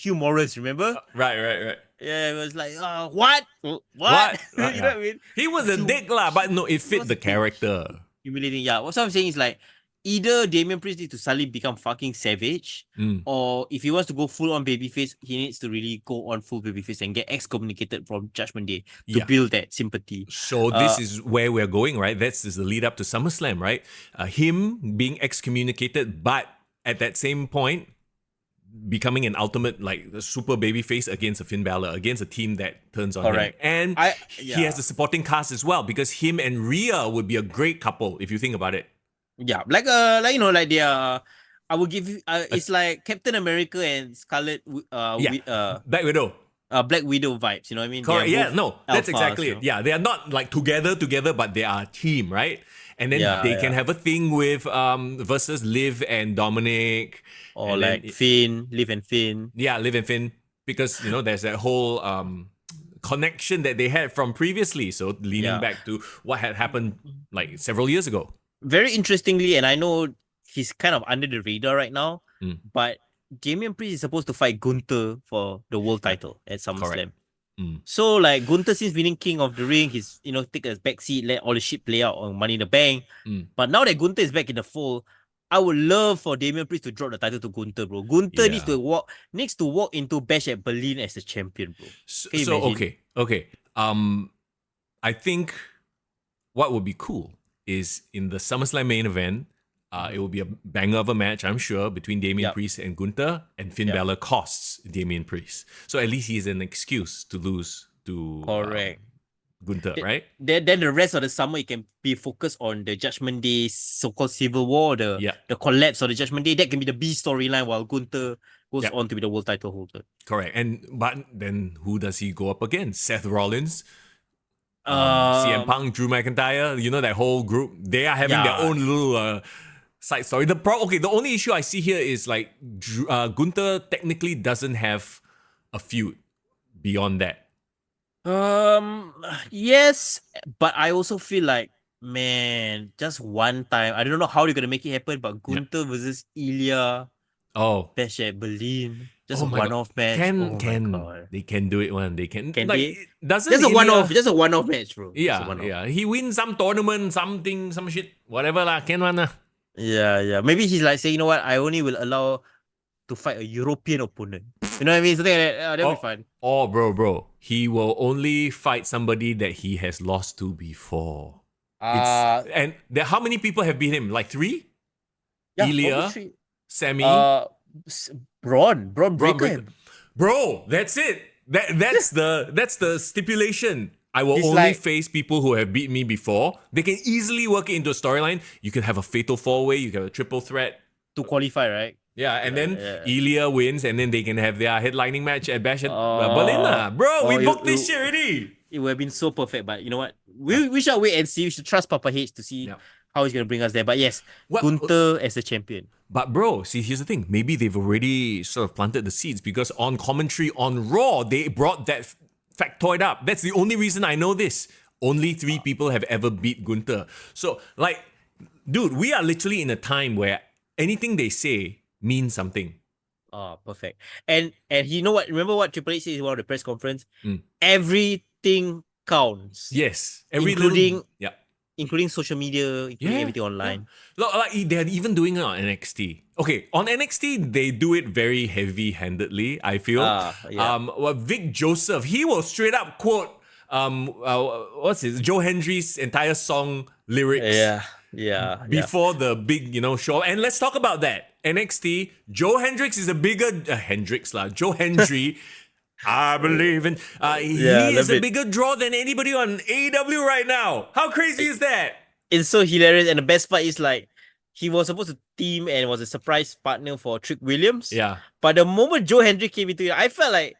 Hugh Morris. Remember? Right. Yeah, it was like, what? You know what I mean? He was a dick lah, but no, it fit the character. Humiliating. Yeah, what I'm saying is like, either Damian Priest needs to suddenly become fucking savage, or if he wants to go full on babyface, he needs to really go on full babyface and get excommunicated from Judgment Day to build that sympathy. So this is where we're going, right? That's the lead up to SummerSlam, right? Him being excommunicated, but at that same point, becoming an ultimate, like, the super babyface against a Finn Balor, against a team that turns on him. And he has a supporting cast as well, because him and Rhea would be a great couple if you think about it. Yeah, like they are. I would give you. It's like Captain America and Scarlet. Black Widow. Black Widow vibes. You know what I mean? Correct. Yeah, no, that's exactly it. Yeah, they are not like together, but they are a team, right? And then they can have a thing with versus Liv and Dominik, or like Finn, Liv and Finn. Yeah, Liv and Finn, because there's that whole connection that they had from previously. So leaning back to what had happened like several years ago. Very interestingly, and I know he's kind of under the radar right now, but Damian Priest is supposed to fight Gunther for the world title at SummerSlam. So like Gunther, since winning King of the Ring, he's take a backseat, let all the shit play out on Money in the Bank. But now that Gunther is back in the fold, I would love for Damian Priest to drop the title to Gunther, bro. Gunther needs to walk into Bash at Berlin as the champion, bro. So okay. I think what would be cool is in the SummerSlam main event, it will be a banger of a match, I'm sure, between Damian Priest and Gunther, and Finn Balor costs Damian Priest. So at least he's an excuse to lose to Gunther, right? Then the rest of the summer, it can be focused on the Judgment Day, so-called Civil War, the collapse of the Judgment Day. That can be the B storyline while Gunther goes on to be the world title holder. Correct. But then who does he go up against? Seth Rollins? CM Punk, Drew McIntyre, that whole group, they are having their own little side story. The only issue I see here is like Gunther technically doesn't have a feud beyond that. Yes, but I also feel like, man, just one time. I don't know how they're gonna make it happen, but Gunther versus Ilya. Bash at Berlin. Just a one-off match. They can do it one. They can. Just a one-off match, bro. Yeah. He wins some tournament, something, some shit, whatever lah. Can one lah. Yeah. Maybe he's like saying, you know what? I only will allow to fight a European opponent. You know what I mean? Something like that. That'll be fun. Oh, bro. He will only fight somebody that he has lost to before. And how many people have beat him? Like 3? Yeah, Ilya, Sammy, Braun Breaker. Bro, that's it. That's the stipulation. I will It's only like- face people who have beat me before. They can easily work it into a storyline. You can have a fatal 4-way, you can have a triple threat. To qualify, right? Yeah, and then Yeah. Ilya wins, and then they can have their headlining match at Bash at Oh. Berlin. Bro, we Oh, booked this shit already. It would have been so perfect, but you know what? We shall wait and see. We should trust Papa H to see Yeah. how he's gonna bring us there. But yes, What- Gunther as the champion. But bro, see, here's the thing. Maybe they've already sort of planted the seeds because on commentary on Raw, they brought that factoid up. That's the only reason I know this. Only 3 people have ever beat Gunther. So, like, dude, we are literally in a time where anything they say means something. Oh, perfect. And you know what? Remember what Triple H said in one of the press conference? Mm. Everything counts. Yes. Including social media, including everything online. Yeah. Like, they're even doing it on NXT. Okay, on NXT, they do it very heavy-handedly, I feel. Yeah. Well, Vic Joseph, he will straight up quote Joe Hendry's entire song lyrics. Yeah. Before the big, show. And let's talk about that. NXT, Joe Hendricks is a bigger Joe Hendry. I believe in. He is a bigger draw than anybody on AEW right now. How crazy is that? It's so hilarious, and the best part is like he was supposed to team and was a surprise partner for Trick Williams. Yeah. But the moment Joe Hendry came into it, I felt like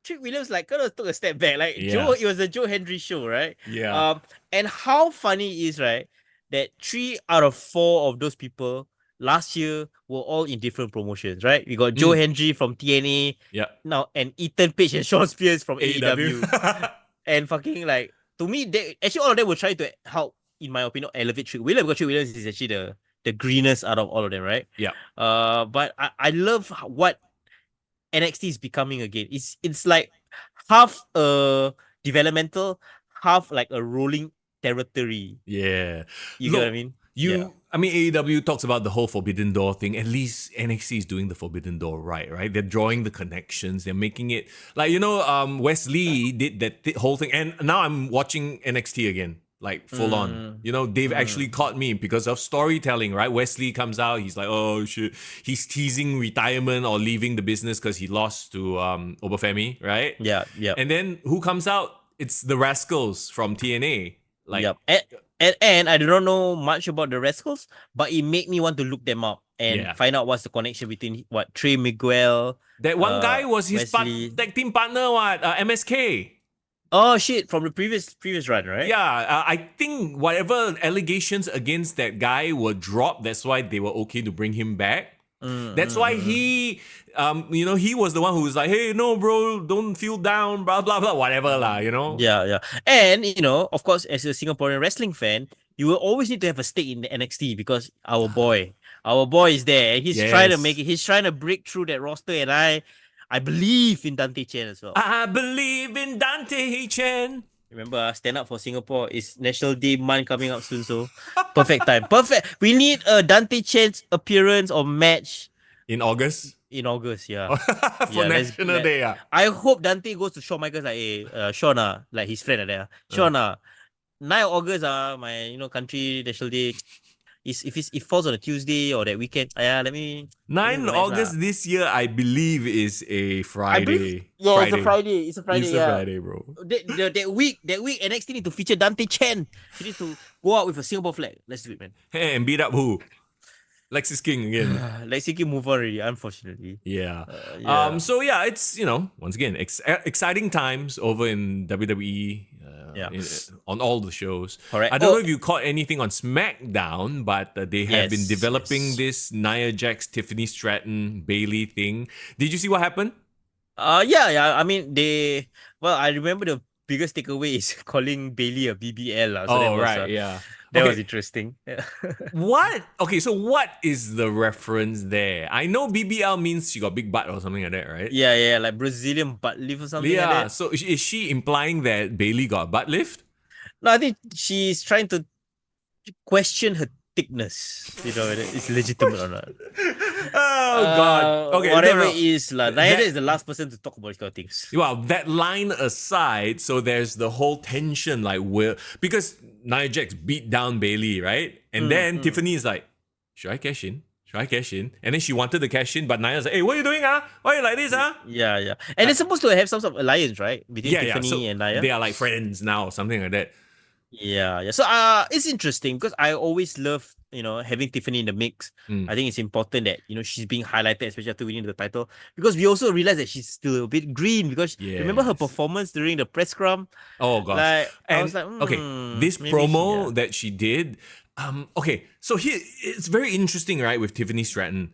Trick Williams kind of took a step back. Like it was the Joe Hendry show, right? Yeah. And how funny is, right, that 3 out of 4 of those people last year were all in different promotions, right? We got Joe Hendry from TNA. Yeah. Now, and Ethan Page and Sean Spears from AEW. And fucking like, to me, actually all of them were trying to help, in my opinion, elevate Trick Williams, because Trick Williams is actually the greenest out of all of them, right? Yeah. But I love what NXT is becoming again. It's like half a developmental, half like a rolling territory. Yeah. You get what I mean? I mean, AEW talks about the whole Forbidden Door thing. At least NXT is doing the Forbidden Door right? They're drawing the connections. They're making it like, Wesley did that whole thing. And now I'm watching NXT again, like full on. They've actually caught me because of storytelling, right? Wesley comes out. He's like, oh shit. He's teasing retirement or leaving the business because he lost to Obafemi, right? Yeah. And then who comes out? It's the Rascals from TNA. Like, And I do not know much about the Rascals, but it made me want to look them up and find out what's the connection between Trey Miguel. That one guy was his tag team partner, MSK. Oh shit, from the previous run, right? Yeah, I think whatever allegations against that guy were dropped. That's why they were okay to bring him back. That's why he, he was the one who was like, hey, no, bro, don't feel down, blah, blah, blah, whatever lah, Yeah. And, of course, as a Singaporean wrestling fan, you will always need to have a stake in the NXT because our boy is there. And he's trying to make it. He's trying to break through that roster, and I believe in Dante Chen as well. I believe in Dante Chen. Remember, Stand Up for Singapore is National Day month coming up soon, so perfect time. Perfect. We need a Dante Chen's appearance or match in August. Yeah. For National Day. I hope Dante goes to Shawn Michaels like, hey, Shawn, like his friend there. Shawn, 9 August, my country National Day. If it falls on a Tuesday or that weekend, let me 9 August this year, I believe, is a Friday. It's a Friday. It's a Friday, bro. That week, NXT need to feature Dante Chen. He needs to go out with a Singapore flag. Let's do it, man. Hey, and beat up who? Lexis King again. Lexis King move on already, unfortunately. Yeah. So yeah, it's once again exciting times over in WWE. On all the shows. Correct. I don't know if you caught anything on SmackDown, but they have been developing this Nia Jax, Tiffany Stratton, Bailey thing. Did you see what happened? Yeah. I mean, I remember the biggest takeaway is calling Bailey a BBL. So that was interesting. What? Okay, so what is the reference there? I know BBL means she got big butt or something like that, right? Yeah, like Brazilian butt lift or something like that. So is she implying that Bailey got a butt lift? No, I think she's trying to question her thickness. Whether it's legitimate or not. Oh God. Okay, whatever it is, Nia is the last person to talk about these kind of things. Well, that line aside, so there's the whole tension, because Nia Jax beat down Bailey, right? And then Tiffany is like, should I cash in? Should I cash in? And then she wanted to cash in, but Nia's like, hey, what are you doing, huh? Why are you like this, huh? Yeah. And they're supposed to have some sort of alliance, right? Between Tiffany So and Nia. they are like friends now, something like that. Yeah. So it's interesting because I always love, having Tiffany in the mix. I think it's important that, she's being highlighted, especially after winning the title. Because we also realize that she's still a bit green because remember her Yes. performance during the press scrum? Oh gosh. Like I was And like, okay, this maybe promo that she did, okay, so here it's very interesting, right, with Tiffany Stratton.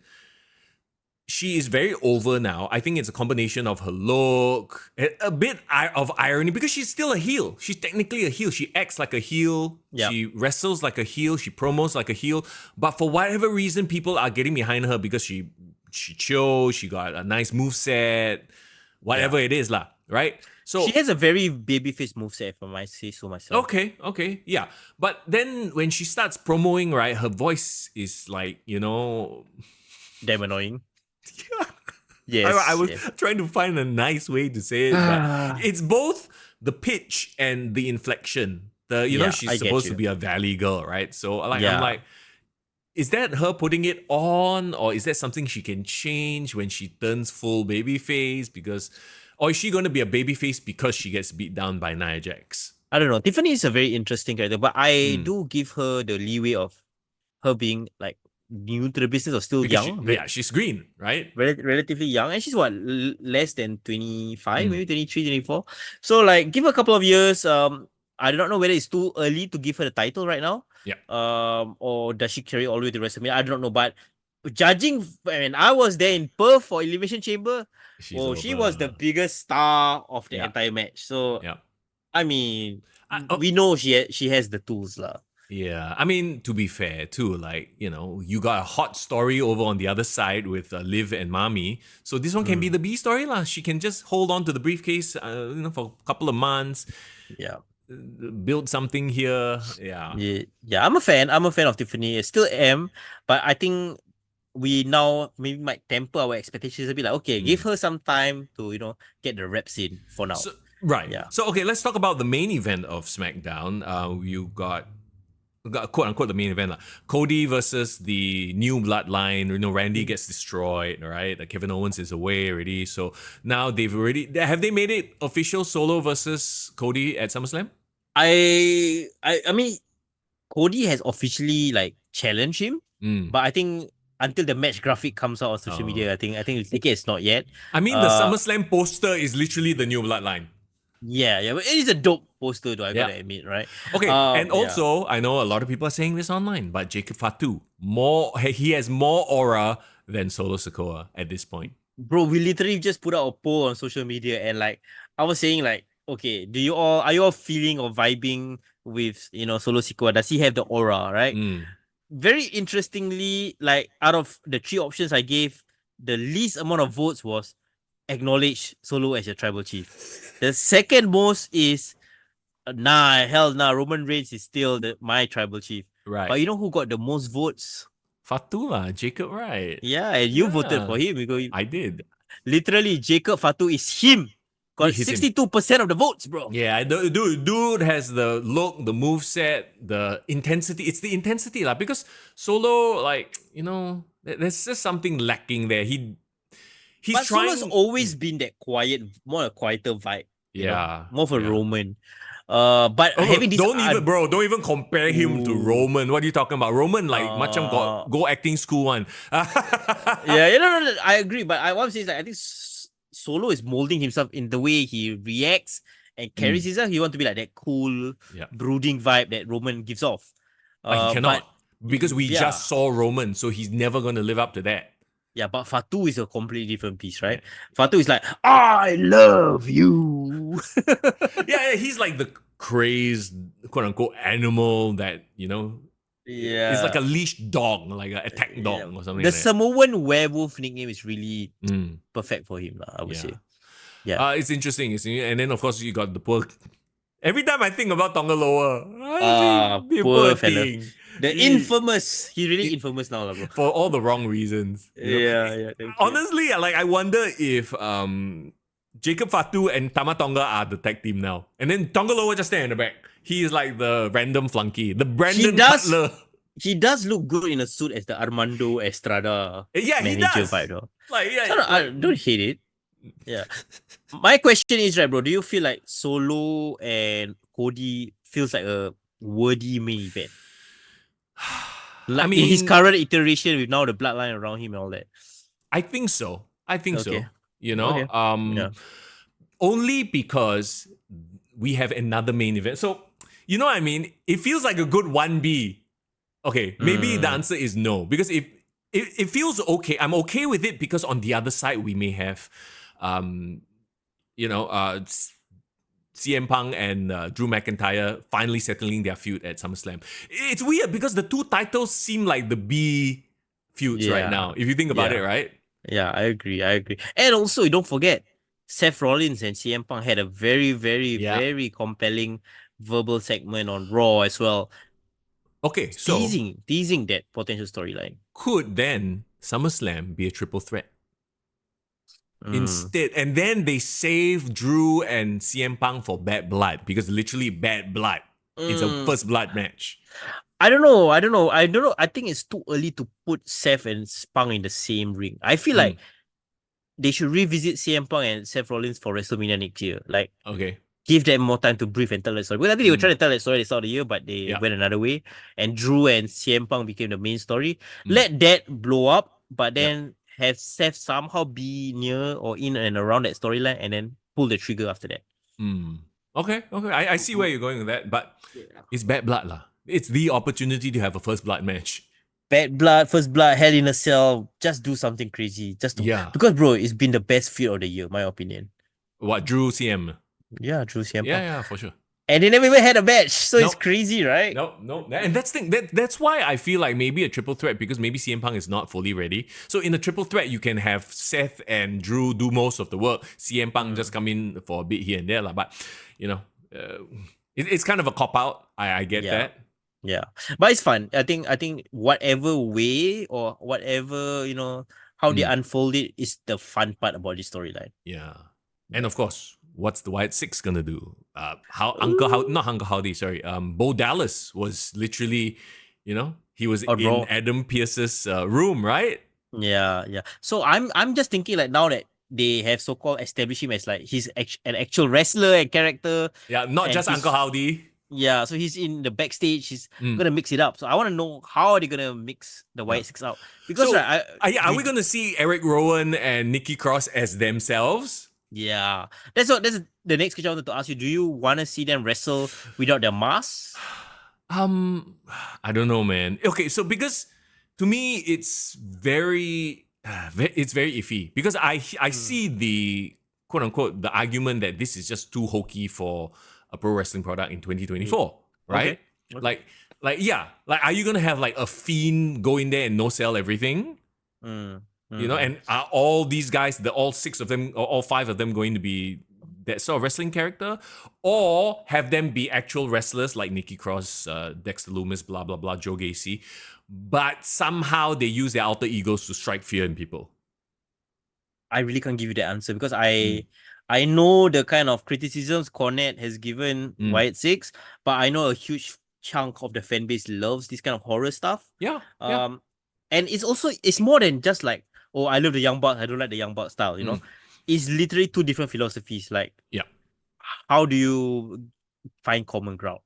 She is very over now. I think it's a combination of her look, a bit of irony, because she's still a heel. She's technically a heel. She acts like a heel. Yep. She wrestles like a heel. She promos like a heel. But for whatever reason, people are getting behind her because she chose. She got a nice moveset, whatever it is, lah. Right? So she has a very babyface moveset, if I might say so myself. Okay, yeah. But then when she starts promoing, right, her voice is like, damn annoying. Yes, I was trying to find a nice way to say it, but it's both the pitch and the inflection. She's supposed to be a valley girl, right? So I'm like, is that her putting it on, or is that something she can change when she turns full babyface? Or is she going to be a babyface because she gets beat down by Nia Jax? I don't know. Tiffany is a very interesting character, but I do give her the leeway of her being like new to the business or still young. She's green, right? Relatively young. And she's what, less than 25, maybe 23, 24. So like, give her a couple of years. I do not know whether it's too early to give her the title right now. Yeah. Or does she carry all the way to WrestleMania? I don't know. But judging, I was there in Perth for Elimination Chamber. She was the biggest star of the entire match. So, I mean, we know she has the tools, lah. Yeah, I mean, to be fair too, like, you got a hot story over on the other side with Liv and Mami. So this one can be the B story lah. She can just hold on to the briefcase, for a couple of months. Yeah. Build something here. Yeah. I'm a fan. I'm a fan of Tiffany. I still am, but I think we now maybe might temper our expectations a bit. Like, okay, give her some time to get the reps in for now. So, right. Yeah. So okay, let's talk about the main event of SmackDown. You got quote unquote the main event, Cody versus the new Bloodline. Randy gets destroyed, right? Kevin Owens is away already. So now have they made it official, Solo versus Cody at SummerSlam? I mean, Cody has officially challenged him, but I think until the match graphic comes out on social media, I think it's not yet. I mean, the SummerSlam poster is literally the new Bloodline. Yeah, but it is a dope poster, though, I gotta admit, right? Okay, and also, I know a lot of people are saying this online, but Jacob Fatu, he has more aura than Solo Sikoa at this point. Bro, we literally just put out a poll on social media, and I was saying okay, are you all feeling or vibing with Solo Sikoa? Does he have the aura, right? Very interestingly, out of the 3 options I gave, the least amount of votes was acknowledge Solo as your tribal chief. The second most is Roman Reigns is still my tribal chief. Right. But you know who got the most votes? Fatu lah, Jacob, right? Yeah, and you voted for him. I did. Literally, Jacob Fatu is him. Got 62% of the votes, bro. Yeah, dude has the look, the moveset, the intensity. It's the intensity lah, because Solo, there's just something lacking there. But Solo's always been that quiet, more a quieter vibe. More of a Roman. But having this, don't even compare him to Roman. What are you talking about? Roman macam go acting school one. No, I agree. But I want to say is I think Solo is molding himself in the way he reacts and carries himself. He wants to be like that cool, brooding vibe that Roman gives off. He cannot, because we just saw Roman, so he's never going to live up to that. Yeah, but Fatu is a completely different piece, right? Fatu is like, I love you. He's like the crazed, quote unquote, animal that, it's like a leashed dog, like an attack dog or something. The Samoan werewolf nickname is really perfect for him, I would say. Yeah. It's interesting. And then, of course, you got the poor. Every time I think about Tonga Loa, poor fella. Infamous. He's really infamous now, bro. For all the wrong reasons. Yeah. Honestly, I wonder if Jacob Fatu and Tama Tonga are the tag team now. And then Tonga Loa just stand in the back. He is like the random flunky. The Brandon Cutler. he does look good in a suit as the Armando Estrada Yeah, he manager does. vibe though. Like, So yeah, I don't hate it. Yeah. My question is, right, bro, do you feel like Solo and Cody feels like a worthy main event? I Like in his mean, current iteration with now the bloodline around him and all that. I think so. I think Okay. so. You know, Okay. Yeah. only because we have another main event. So, you know what I mean? It feels like a good 1B. Okay, maybe the Mm, answer is no. Because if it feels okay, I'm okay with it because on the other side we may have um, you know, CM Punk and Drew McIntyre finally settling their feud at SummerSlam. It's weird because the two titles seem like the B feuds right yeah. now, if you think about it, Yeah. right? Yeah, I agree. I agree. And also, don't forget, Seth Rollins and CM Punk had a very, very, Yeah. very compelling verbal segment on Raw as well, Okay, so teasing that potential storyline. could then SummerSlam be a triple threat? Mm. Instead, and then they save Drew and CM Punk for Bad Blood because literally Bad Blood. It's a Mm. first blood match. I don't know. I don't know. I don't know. I think it's too early to put Seth and Punk in the same ring. I feel like they should revisit CM Punk and Seth Rollins for WrestleMania next year. Like, Okay. give them more time to breathe and tell that story. Because I think they were trying to tell that story at the start of the year, but they Yeah. went another way. And Drew and CM Punk became the main story. Mm. Let that blow up, but Yeah. then have Seth somehow be near or in and around that storyline and then pull the trigger after that. Okay. I see where you're going with that, but it's Bad Blood lah. It's the opportunity to have a first blood match. Bad blood, first blood, hell in a cell. Just do something crazy. Just to, Yeah. because bro, it's been the best feud of the year, my opinion. What, Drew CM? Yeah, Drew CM Punk. Yeah, for sure. And they never even had a match, so it's Nope. crazy, right? No. And that's why I feel like maybe a triple threat because maybe CM Punk is not fully ready. So in a triple threat, you can have Seth and Drew do most of the work. CM Punk just come in for a bit here and there, lah. But you know, it's kind of a cop out. I get that. Yeah, but it's fun. I think whatever way or whatever how they unfold it is the fun part about this storyline. Yeah, and of course, what's the Wyatt Sicks gonna do? Not Uncle Howdy, sorry. Bo Dallas was literally, he was in Raw. Adam Pearce's room, right? Yeah. So I'm just thinking like now that they have so-called established him as like he's an actual wrestler and character. Yeah, not just Uncle Howdy. Yeah, so he's in the backstage. He's gonna mix it up. So I want to know how are they gonna mix the Wyatt Sicks out? Because so, are we gonna see Eric Rowan and Nikki Cross as themselves? Yeah, that's the next question I wanted to ask you. Do you want to see them wrestle without their masks? I don't know, man. Okay, so because to me it's very iffy because I see the quote unquote the argument that this is just too hokey for a pro wrestling product in 2024, right? Okay. Like are you gonna have like a Fiend go in there and no sell everything? And are all these guys, all 6 of them, or all 5 of them, going to be that sort of wrestling character, or have them be actual wrestlers like Nikki Cross, Dexter Lumis, blah blah blah, Joe Gacy, but somehow they use their alter egos to strike fear in people? I really can't give you the answer because I know the kind of criticisms Cornette has given Wyatt Sicks, but I know a huge chunk of the fan base loves this kind of horror stuff. Yeah. And it's more than just like, oh, I love the Young Bucks, I don't like the Young Bucks style, It's literally 2 different philosophies. Like, how do you find common ground?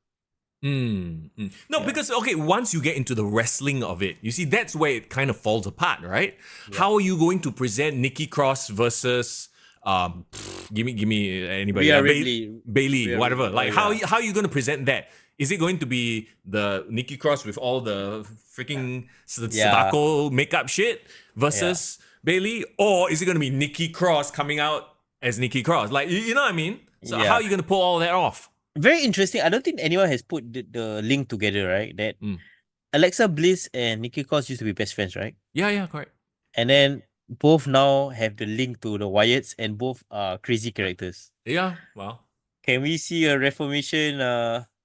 No, because once you get into the wrestling of it, you see that's where it kind of falls apart, right? Yeah. How are you going to present Nikki Cross versus give me anybody, Rhea Ripley, Bailey, whatever? Like how are you going to present that? Is it going to be the Nikki Cross with all the freaking Sadako makeup shit versus Bailey, or is it going to be Nikki Cross coming out as Nikki Cross? Like you know what I mean? So how are you going to pull all that off? Very interesting. I don't think anyone has put the link together, right? That Alexa Bliss and Nikki Cross used to be best friends, right? Yeah, correct. And then both now have the link to the Wyatts, and both are crazy characters. Yeah, wow. Can we see a reformation,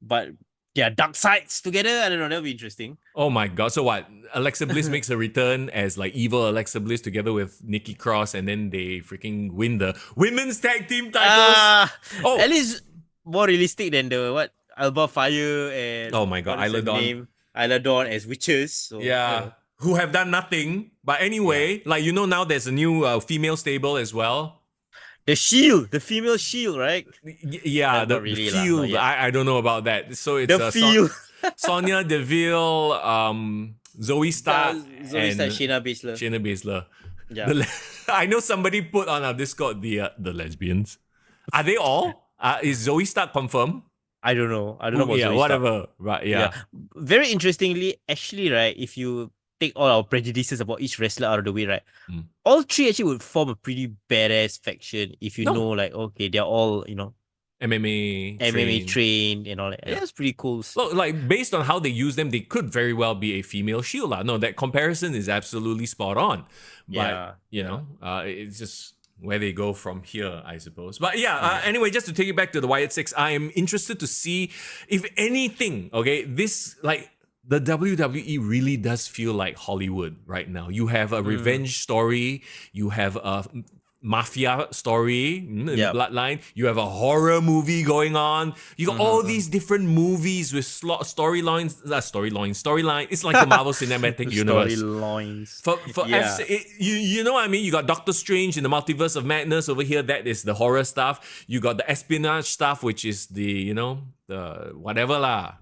but their dark sides together? I don't know. That'll be interesting. Oh my god! So what? Alexa Bliss makes a return as like evil Alexa Bliss together with Nikki Cross, and then they freaking win the women's tag team titles. At least more realistic than the Alba Fire and oh my god, Isla Dawn. Isla Dawn as witches. So, Yeah. Who have done nothing. But anyway, now there's a new female stable as well. The Shield, the female Shield, right? Yeah, the Not really lah, not field. yet. I don't know about that. So it's The Field. Sonya Deville, Zoe Stark, Zoe and Stark, Shayna Baszler. Shayna Baszler. Yeah. I know somebody put on our Discord the lesbians. Are they all? Is Zoe Stark confirmed? I don't know. I don't know about Yeah, Zoe whatever. Right, yeah. Very interestingly, actually, right, if you take all our prejudices about each wrestler out of the way, right, all three actually would form a pretty badass faction if you know, like, okay, they're all, MMA trained and all that. Yeah, that's pretty cool. Look, like based on how they use them, they could very well be a female Shield. No, that comparison is absolutely spot on. But it's just where they go from here, I suppose. But anyway, just to take it back to the Wyatt Sicks, I am interested to see if anything, okay, this like the WWE really does feel like Hollywood right now. You have a revenge story, you have a mafia story in Bloodline, you have a horror movie going on, you got all these different movies with storyline. It's like the Marvel Cinematic Universe. Storylines. You know what I mean? You got Doctor Strange in the Multiverse of Madness over here. That is the horror stuff. You got the espionage stuff, which is the the whatever lah.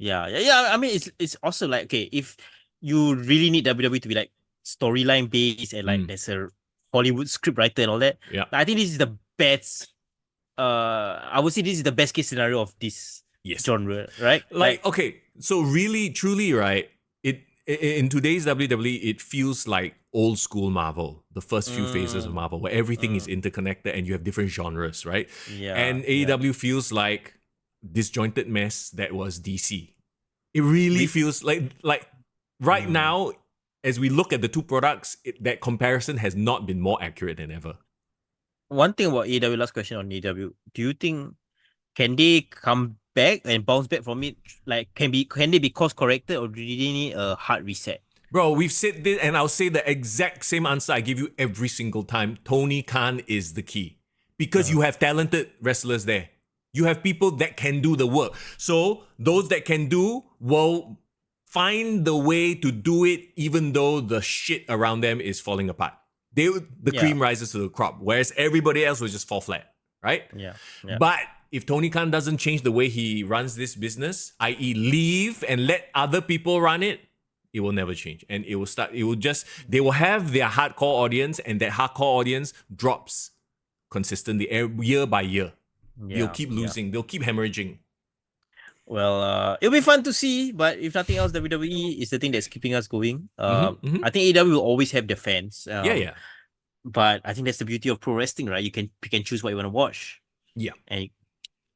Yeah. I mean, it's also like, okay, if you really need WWE to be like storyline based and like there's a Hollywood script writer and all that. Yeah, I think this is the best. I would say this is the best case scenario of this genre, right? Like okay, so really, truly, right? In today's WWE, it feels like old school Marvel, the first few phases of Marvel, where everything is interconnected and you have different genres, right? Yeah. And AEW feels like disjointed mess that was DC. It really feels like right now, as we look at the two products, that comparison has not been more accurate than ever. One thing about AEW, last question on AEW, do you think can they come back and bounce back from it? Like, can they be course corrected, or do they need a hard reset? Bro, we've said this, and I'll say the exact same answer I give you every single time. Tony Khan is the key. Because you have talented wrestlers there. You have people that can do the work. So those that can do will find the way to do it, even though the shit around them is falling apart. The cream rises to the crop, whereas everybody else will just fall flat, right? Yeah. But if Tony Khan doesn't change the way he runs this business, i.e. leave and let other people run it, it will never change. And they will have their hardcore audience, and that hardcore audience drops consistently year by year. They'll keep losing. They'll keep hemorrhaging. Well, it'll be fun to see, but if nothing else, WWE is the thing that's keeping us going. I think AEW will always have their fans. But I think that's the beauty of pro wrestling, right? You can pick and choose what you want to watch. Yeah. And you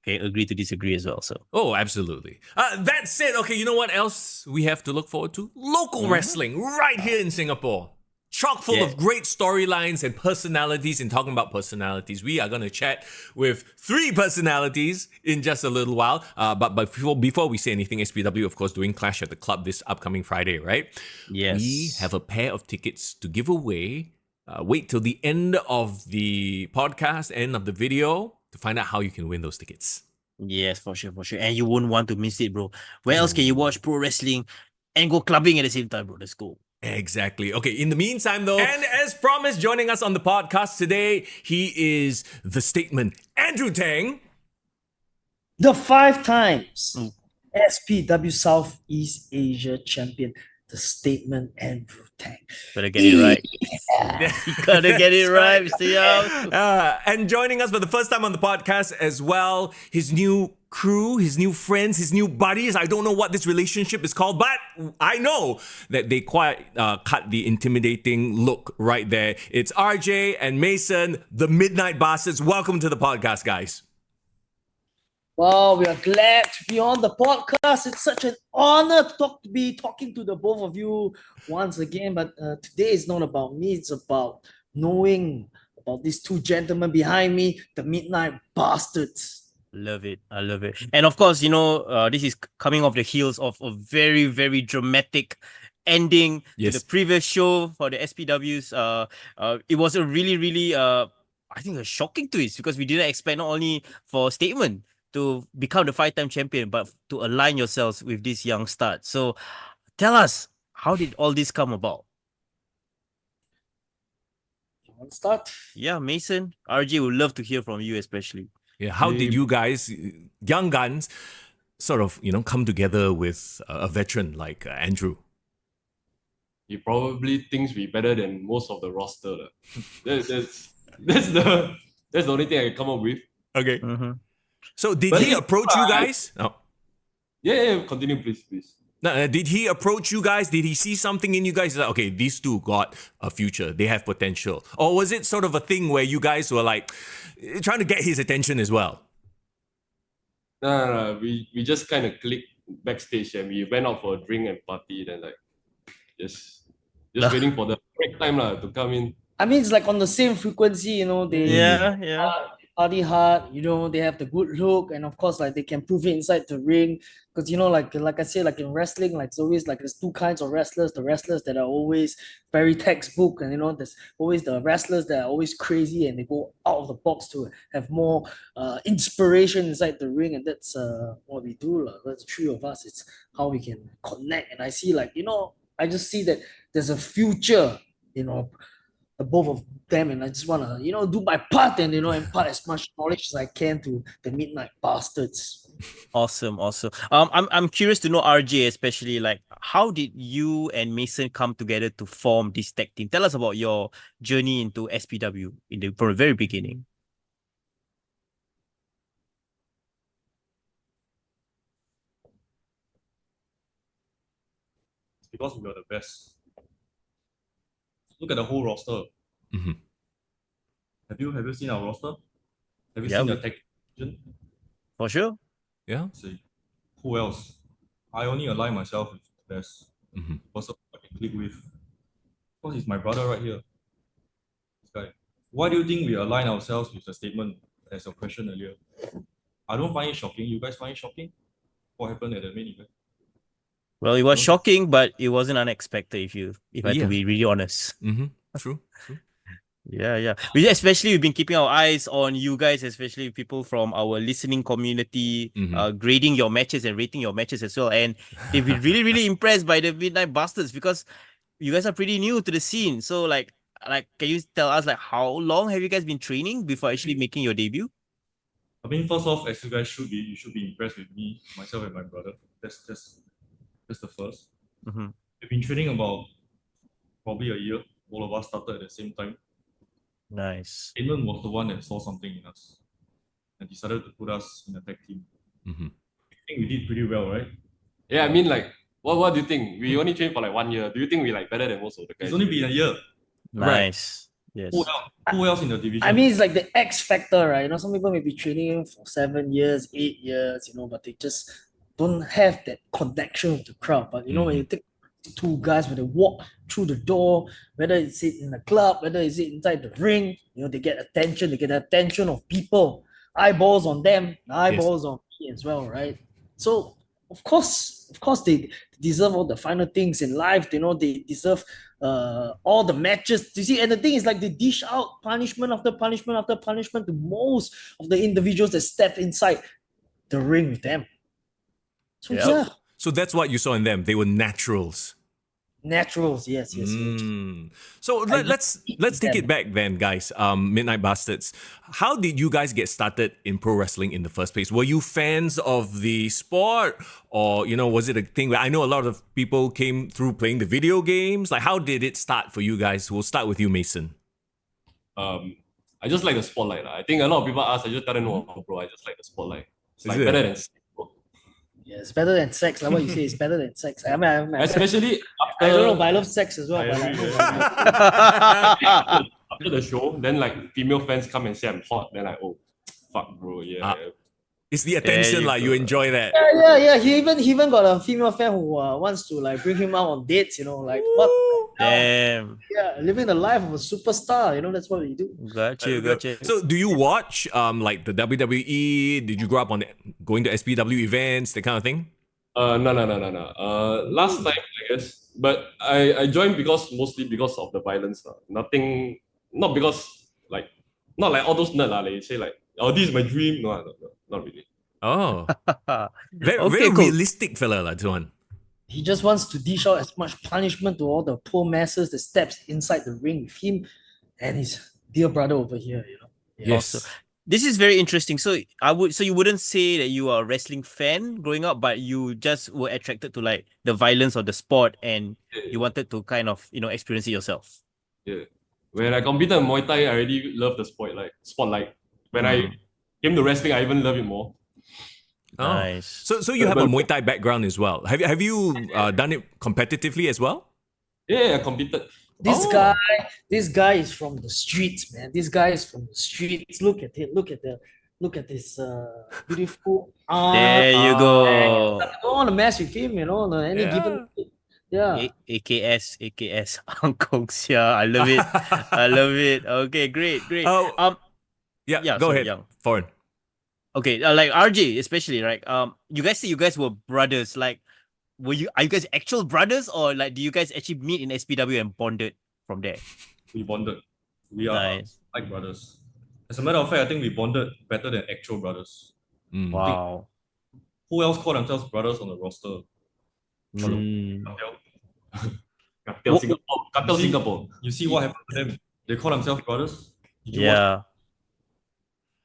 can agree to disagree as well. So. Oh, absolutely. That said, okay, you know what else we have to look forward to? Local wrestling right here in Singapore. Chock full of great storylines and personalities. And talking about personalities, we are going to chat with 3 personalities in just a little while. But before we say anything, SPW, of course, doing Clash at the Club this upcoming Friday, right? Yes. We have a pair of tickets to give away. Wait till the end of the podcast, end of the video, to find out how you can win those tickets. Yes, for sure. And you won't want to miss it, bro. Where else can you watch pro wrestling and go clubbing at the same time, bro? Let's go. Exactly. Okay, in the meantime though, and as promised, joining us on the podcast today, he is the statement, Andruew Tang. The 5 times SPW Southeast Asia champion, the statement, Andruew Tang. Better get it right. You gotta get it right, Mr. Young. And joining us for the first time on the podcast as well, his new crew, his new friends, his new buddies. I don't know what this relationship is called, but I know that they quite cut the intimidating look right there. It's RJ and Mason, the Midnight Bastards. Welcome to the podcast, guys. Wow, we are glad to be on the podcast. It's such an honor to be talking to the both of you once again. But today is not about me. It's about knowing about these 2 gentlemen behind me, the Midnight Bastards. Love it. I love it. And of course, this is coming off the heels of a very, very dramatic ending to the previous show for the SPWs. It was a really, really, I think a shocking twist, because we didn't expect not only for Statement to become the 5-time champion, but to align yourselves with this young start. So tell us, how did all this come about? You want to start? Yeah, Mason, RJ would love to hear from you, especially. Yeah, how did you guys, young guns, sort of, come together with a veteran like Andruew? He probably thinks we're better than most of the roster. lah. That's the only thing I can come up with. Okay. Mm-hmm. So did But he he- approach you guys? No. Yeah, continue, please. No, did he approach you guys? Did he see something in you guys? He's like, okay, these two got a future. They have potential. Or was it sort of a thing where you guys were like trying to get his attention as well? No. We just kind of clicked backstage and we went out for a drink and party. Then like, just waiting for the break time to come in. I mean, it's like on the same frequency, they Yeah. party hard, they have the good look, and of course, like they can prove it inside the ring. Because like I said, like in wrestling, like it's always like there's two kinds of wrestlers: the wrestlers that are always very textbook, and there's always the wrestlers that are always crazy and they go out of the box to have more inspiration inside the ring, and that's what we do. That's the three of us. It's how we can connect, and I see I just see that there's a future, the both of them, and I just want to do my part and impart as much knowledge as I can to the Midnight Bastards. Awesome. I'm curious to know, RJ, especially, like, how did you and Mason come together to form this tag team? Tell us about your journey into SPW from the very beginning. Because we are the best. Look at the whole roster. Mhm. Have you seen our roster? Have you Yeah, seen we- the tag division? For sure. Yeah. See, who else? I only align myself with the best Mhm. person I can click with. Because he's my brother right here. This guy. Why do you think we align ourselves with the statement as your question earlier? I don't find it shocking. You guys find it shocking? What happened at the main event? Well, it was Oh. shocking, but it wasn't unexpected if I had Yeah. to be really honest. Mm-hmm. True. Yeah. We've been keeping our eyes on you guys, especially people from our listening community, Mhm. grading your matches and rating your matches as well. And they've been really, really impressed by the Midnight Bastards because you guys are pretty new to the scene. So like, can you tell us like how long have you guys been training before actually making your debut? I mean, first off, as you guys should be, you should be impressed with me, myself, and my brother. That's the first. Mm-hmm. We've been training about probably a year. All of us started at the same time. Nice. Aiden was the one that saw something in us and decided to put us in a tag team. Mm-hmm. I think we did pretty well, right? Yeah, I mean like, what do you think? We only trained for like 1 year. Do you think we like better than most of the guys? It's only been a year. Right. Nice. Yes. Who else in the division? I mean, it's like the X factor, right? Some people may be training for 7 years, 8 years, but they just don't have that connection with the crowd. But when you take two guys, when they walk through the door, whether it's in the club, whether it's inside the ring, they get attention. They get the attention of people, eyeballs on them, eyeballs on me as well, right? So of course they deserve all the final things in life. They deserve all the matches. You see, and the thing is like they dish out punishment after punishment after punishment to most of the individuals that step inside the ring with them. So Yeah. So that's what you saw in them. They were naturals. Naturals, yes. So let's take them. it back then, guys. Midnight Bastards. How did you guys get started in pro wrestling in the first place? Were you fans of the sport, or was it a thing where I know a lot of people came through playing the video games? Like, how did it start for you guys? We'll start with you, Mason. I just like the spotlight. I think a lot of people ask, I just tell them, no, bro, I just like the spotlight. It's like it? better than Yeah, it's better than sex. Like what you say, it's better than sex. I mean, especially I don't know, after, but I love sex as well. I but agree. after the show, then like female fans come and say I'm hot. Then like, oh, fuck, bro, yeah. It's the attention, you like you go. enjoy that. Yeah. He even got a female fan who wants to like bring him out on dates. Like what? Damn. Yeah, living the life of a superstar. That's what we do. Got you. So, do you watch like the WWE? Did you grow up on going to SPW events, that kind of thing? No. Last time, I guess, but I joined mostly because of the violence. Not because not like all those nerds. They say like, oh, this is my dream. No, not really. Oh, very Okay, cool. realistic fella lah, this one. He just wants to dish out as much punishment to all the poor masses that steps inside the ring with him and his dear brother over here, you know. Yeah. Yes. This is very interesting. So you wouldn't say that you are a wrestling fan growing up, but you just were attracted to like the violence of the sport and you wanted to kind of, experience it yourself. Yeah. When I competed in Muay Thai, I already loved the spotlight. When I came to wrestling, I even love it more. Oh. Nice. So you have a Muay Thai background as well. Have you done it competitively as well? Yeah, I competed. This guy is from the streets, man. This guy is from the streets. Look at it. Look at this beautiful arm. There you go. I don't want to mess with him, you know. Any given. Yeah. AKS Angkong Sia. I love it. I love it. Okay, great. Oh. Yeah, go sorry, ahead. Young. Foreign. Okay, like RJ especially, right? You guys say you guys were brothers. Like, are you guys actual brothers, or like do you guys actually meet in SPW and bonded from there? We bonded. We are Nice. like brothers. As a matter of fact, I think we bonded better than actual brothers. Wow. Who else call themselves brothers on the roster? Mm. Cartel Singapore. Cartel Singapore. You see what happened to them? They call themselves brothers. Did you watch? Yeah.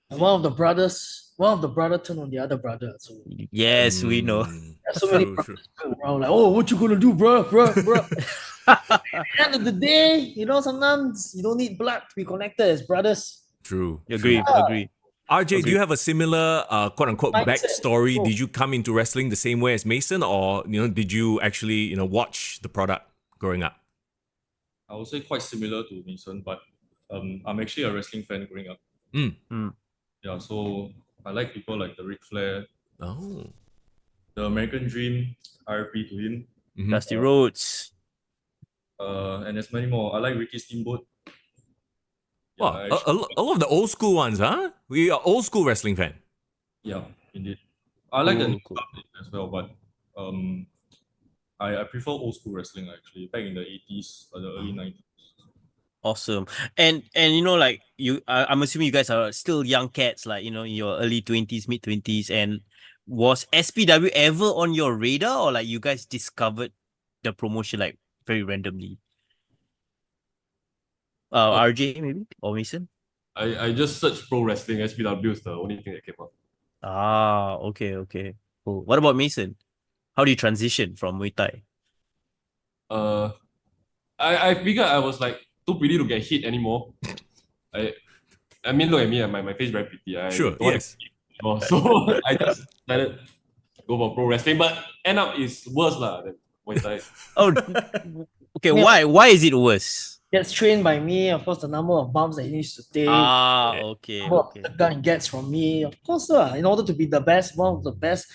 And one of the brother turned on the other brother. So Yes, we know. there's so many brothers going around like, oh, what you gonna do, bro? At the end of the day, you know, sometimes you don't need blood to be connected as brothers. True. Agree. RJ, do you have a similar quote unquote Mindset. backstory? Oh. Did you come into wrestling the same way as Mason, or did you actually watch the product growing up? I would say quite similar to Mason, but I'm actually a wrestling fan growing up. Yeah, so I like people like the Ric Flair, Oh. the American Dream, RP to him, Dusty Rhodes. and there's many more. I like Ricky Steamboat. Yeah, Wow, I actually- all of the old school ones, huh? We are old school wrestling fan. yeah, indeed. I like the new Cool. stuff as well, but I prefer old school wrestling actually, back in the 80s or the early 90s. Awesome. And like I'm assuming you guys are still young cats, like in your early 20s, mid 20s. And was SPW ever on your radar, or like you guys discovered the promotion like very randomly? RJ maybe, or Mason? I just searched pro wrestling. SPW is the only thing that came up. Okay. Cool. What about Mason? How do you transition from Muay Thai? I figured I was like too pretty to get hit anymore. I mean, look at me, my face very pretty. I Sure, don't want yes. to hit anymore. So I just decided to go for pro wrestling, but end up it's worse lah than Muay Thai. Oh, okay. Yeah. Why is it worse? Gets trained by me, of course, the number of bumps that he needs to take, Okay. number of the gun he gets from me. Of course, in order to be the best, one of the best,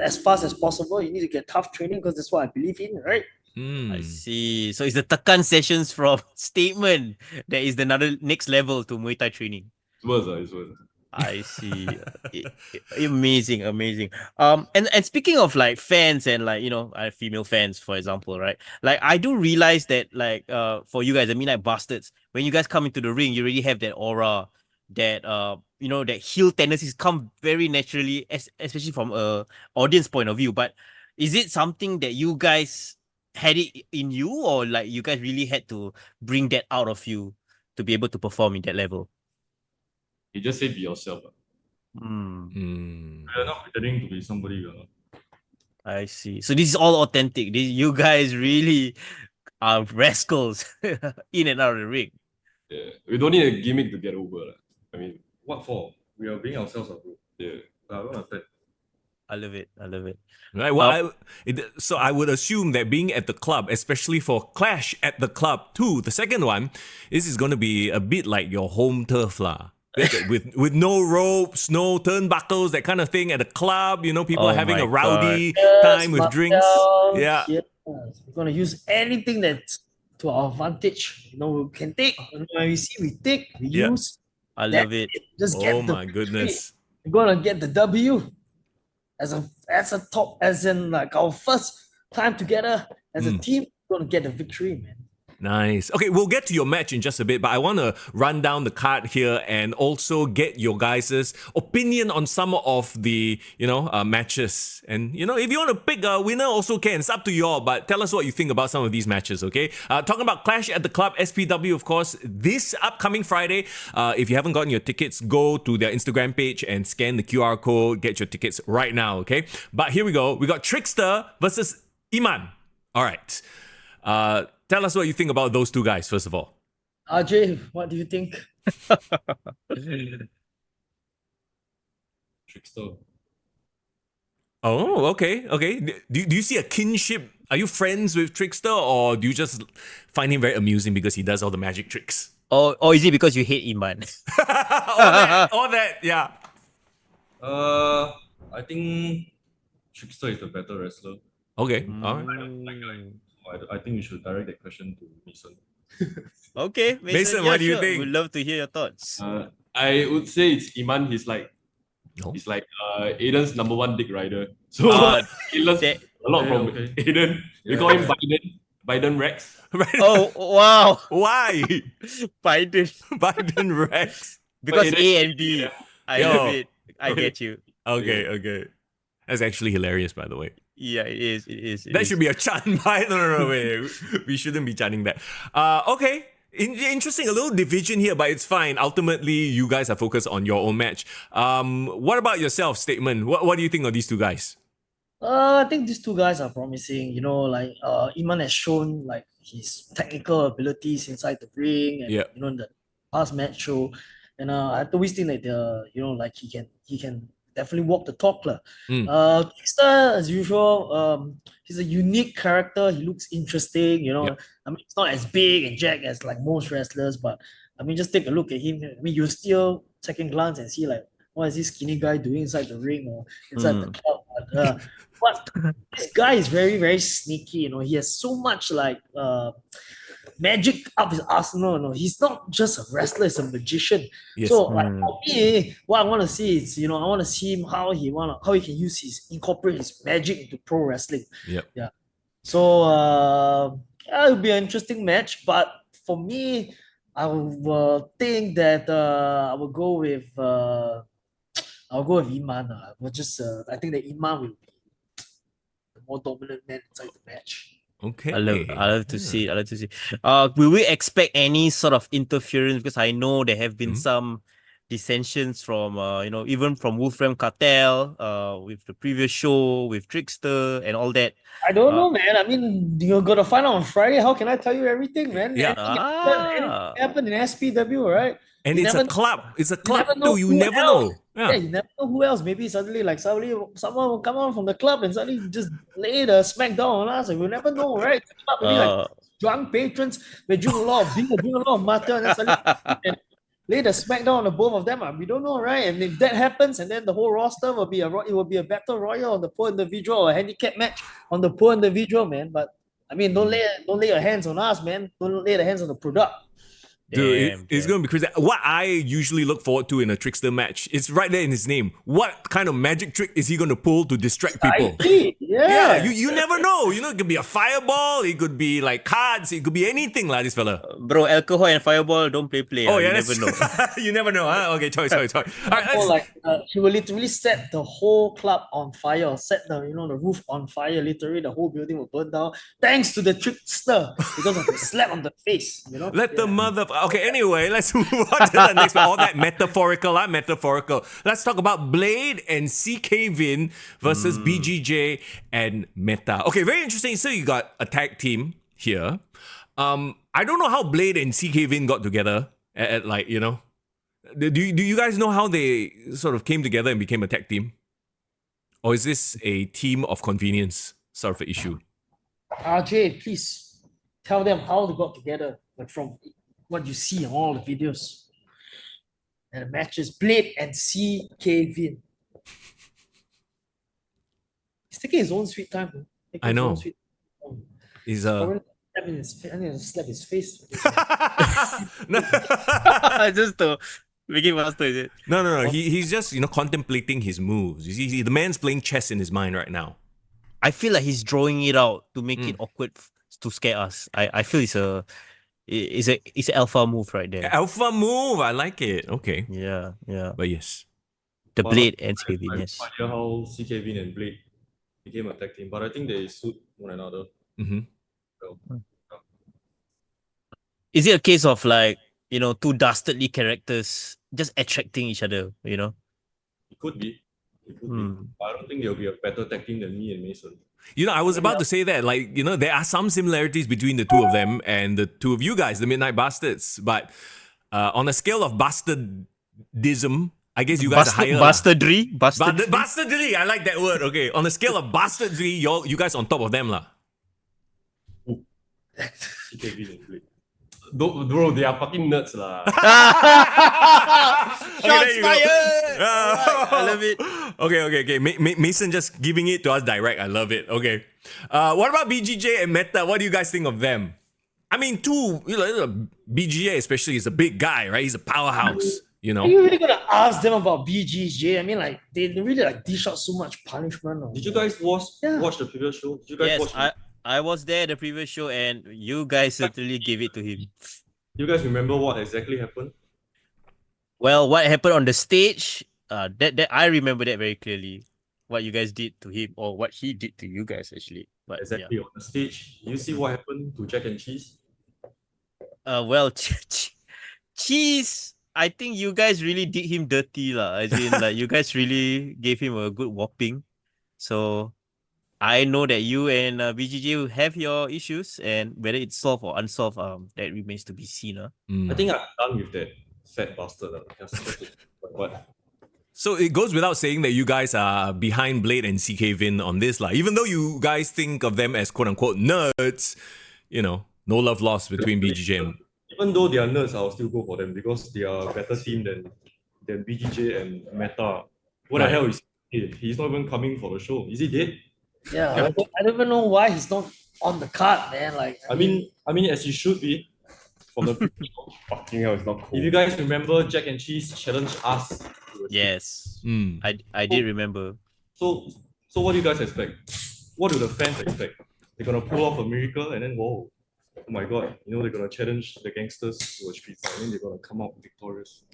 as fast as possible, you need to get tough training because that's what I believe in, right? I see. So it's the Tekan sessions from Statement that is another next level to Muay Thai training. It's worse, it's worse. I see. Amazing. And speaking of like fans and like female fans, for example, right? Like I do realize that like for you guys, the Midnight Bastards, when you guys come into the ring, you already have that aura, that that heel tendencies come very naturally, especially from a audience point of view. But is it something that you guys had it in you, or like you guys really had to bring that out of you to be able to perform in that level? You just say be yourself. We're not pretending to be somebody, you know. I see. So this is all authentic. You guys really are rascals in and out of the ring. Yeah. We don't need a gimmick to get over. I mean, What for? We are being ourselves, bro. yeah. I don't understand. I love it. Right. Well, so I would assume that being at the club, especially for Clash at the club too, the second one, this is going to be a bit like your home turf lah. with no ropes, no turnbuckles, that kind of thing at the club. People Oh having my a rowdy Yes, time with drinks. Marcel, Yeah. yes. We're gonna use anything that's to our advantage. We can take. When we see, we take, we Yeah. use. I love it. Just get Oh the my goodness. We're gonna get the W as a top, as in like our first time together as a team. We're gonna get the victory, man. Nice. Okay, we'll get to your match in just a bit, but I want to run down the card here and also get your guys' opinion on some of the, matches. And, if you want to pick a winner, also can. It's up to you all, but tell us what you think about some of these matches, okay? Talking about Clash at the Club, SPW, of course, this upcoming Friday. If you haven't gotten your tickets, go to their Instagram page and scan the QR code, get your tickets right now, okay? But here we go. We got Trickster versus Iman. All right. Tell us what you think about those two guys, first of all. RJ, what do you think? Trickster. Oh, okay. Do you see a kinship? Are you friends with Trickster, or do you just find him very amusing because he does all the magic tricks? Or is it because you hate Iman? all that, yeah. I think Trickster is the better wrestler. Okay, all right. I think we should direct that question to Mason. Okay, Mason, yeah, what do you sure. think? We'd love to hear your thoughts. I would say it's Iman. He's like Aiden's number one dick rider. So he learns that- a lot from okay. Aiden. We call him Biden Rex. Right. Oh, wow. Why? Biden. Rex. Because But A and B. I Yo. love it. I get you. Okay. That's actually hilarious, by the way. Yeah, it is. That should be a chant by. No, wait. We shouldn't be chanting that. Okay. Interesting, a little division here, but it's fine. Ultimately, you guys are focused on your own match. What about yourself, Statement? What do you think of these two guys? I think these two guys are promising. Iman has shown like his technical abilities inside the ring, and Yeah. in the past match show, and I always think that he can definitely walk the talk. Trickster, as usual, he's a unique character. He looks interesting. Yep. I mean, it's not as big and jacked as like most wrestlers, but I mean, just take a look at him. I mean, you still second glance and see like, what is this skinny guy doing inside the ring or inside the club? But this guy is very, very sneaky. He has so much like magic up his arsenal. He's not just a wrestler; he's a magician. Yes. So, like for me, what I want to see is, I want to see him how he can incorporate his magic into pro wrestling. Yep. Yeah. So, it'll be an interesting match. But for me, I will think that I will go with Iman. I think that Iman will be the more dominant man inside the match. Okay. I love to see it. Will we expect any sort of interference? Because I know there have been some dissensions from even from Wolfram Cartel with the previous show with Trickster and all that. I don't know, man. I mean, you're gonna find out on Friday. How can I tell you everything, man? Yeah. Anything happened in SPW, right? And You it's never a club. It's a club never know too. You who never else. know. Yeah. You never know who else. Maybe suddenly someone will come out from the club and suddenly just lay the smackdown on us, and we'll never know, right? The club will be like drunk patrons. They drink a lot of beer, drink a lot of mutton, and then suddenly lay the smackdown on the both of them. We don't know, right? And if that happens, and then the whole roster will be a battle royal on the poor individual, or a handicap match on the poor individual, man. But I mean, don't lay your hands on us, man. Don't lay the hands on the product. Dude, it's going to be crazy. What I usually look forward to in a Trickster match, it's right there in his name. What kind of magic trick is he going to pull to distract people? Yeah. You never know. It could be a fireball, it could be like cards, it could be anything like this fella. Bro, alcohol and fireball don't play. Oh, You yeah, never know. You never know, huh? Okay, sorry. All right, He will literally set the whole club on fire, or set the roof on fire. Literally, the whole building will burn down thanks to the Trickster because of the slap on the face. Let the mother. Okay, anyway, let's move on to the next one. All that metaphorical. Let's talk about Blade and CK Vin versus BGJ and Meta. Okay, very interesting. So you got a tag team here. I don't know how Blade and CK Vin got together. Do you guys know how they sort of came together and became a tag team? Or is this a team of convenience sort of an issue? RJ, please tell them how they got together, like from what you see in all the videos and the matches. Blade and CK Vin. He's taking his own sweet time. Man. I know. He's slap his face. Just to make it faster, is it? No. He's just contemplating his moves. You see, the man's playing chess in his mind right now. I feel like he's drawing it out to make it awkward to scare us. I feel It's an alpha move right there. Alpha move. I like it. Okay. Yeah, yeah. But yes. The Well, Blade and I Kevin, have yes. no idea how CK Vin and Blade became a tag team, but I think they suit one another. Mm-hmm. Well, Is it a case of like, two dastardly characters just attracting each other, it could be. It could Hmm. be. But I don't think there'll be a better tag team than me and Mason. I was about to say that, like, there are some similarities between the two of them and the two of you guys, the Midnight Bastards. But on a scale of bastardism, I guess you guys are higher. Bastardry? Bastardry? Bastardry, I like that word. Okay, on a scale of bastardry, you guys on top of them, lah. CK Vin and Blade. Bro, they are fucking nerds lah. Shots there you go. fired! Alright, I love it. Okay. Mason just giving it to us direct. I love it. Okay. What about BGJ and Meta? What do you guys think of them? I mean, BGJ especially is a big guy, right? He's a powerhouse. Are you really gonna ask them about BGJ? I mean, like they really like dish out so much punishment. Did you guys watch Yeah. the previous show? Did you guys Yes, watch I was there the previous show and you guys certainly gave it to him. You guys remember what exactly happened? Well, what happened on the stage, that I remember that very clearly. What you guys did to him or what he did to you guys actually. But Exactly on the stage. You see what happened to Jack and Cheese? well, Cheese, I think you guys really did him dirty lah. As in, like you guys really gave him a good whopping. So I know that you and BGJ have your issues, and whether it's solved or unsolved, that remains to be seen. I think I'm done with that fat bastard. What? So it goes without saying that you guys are behind Blade and CK Vin on this, lah. Even though you guys think of them as quote unquote nerds, no love lost between BGJ and. Even though they are nerds, I'll still go for them because they are a better team than BGJ and Meta. What the Right. hell is he? He's not even coming for the show. Is he dead? Yeah, I don't even know why he's not on the card, man. Like, I mean, as he should be. From the Fucking hell, it's not cool. if you guys remember, Jack and Cheese challenged us. to a Yes, Mm. I did remember. So what do you guys expect? What do the fans expect? They're gonna pull off a miracle and then whoa, oh my god, they're gonna challenge the gangsters to a street fight and then they're gonna come out victorious.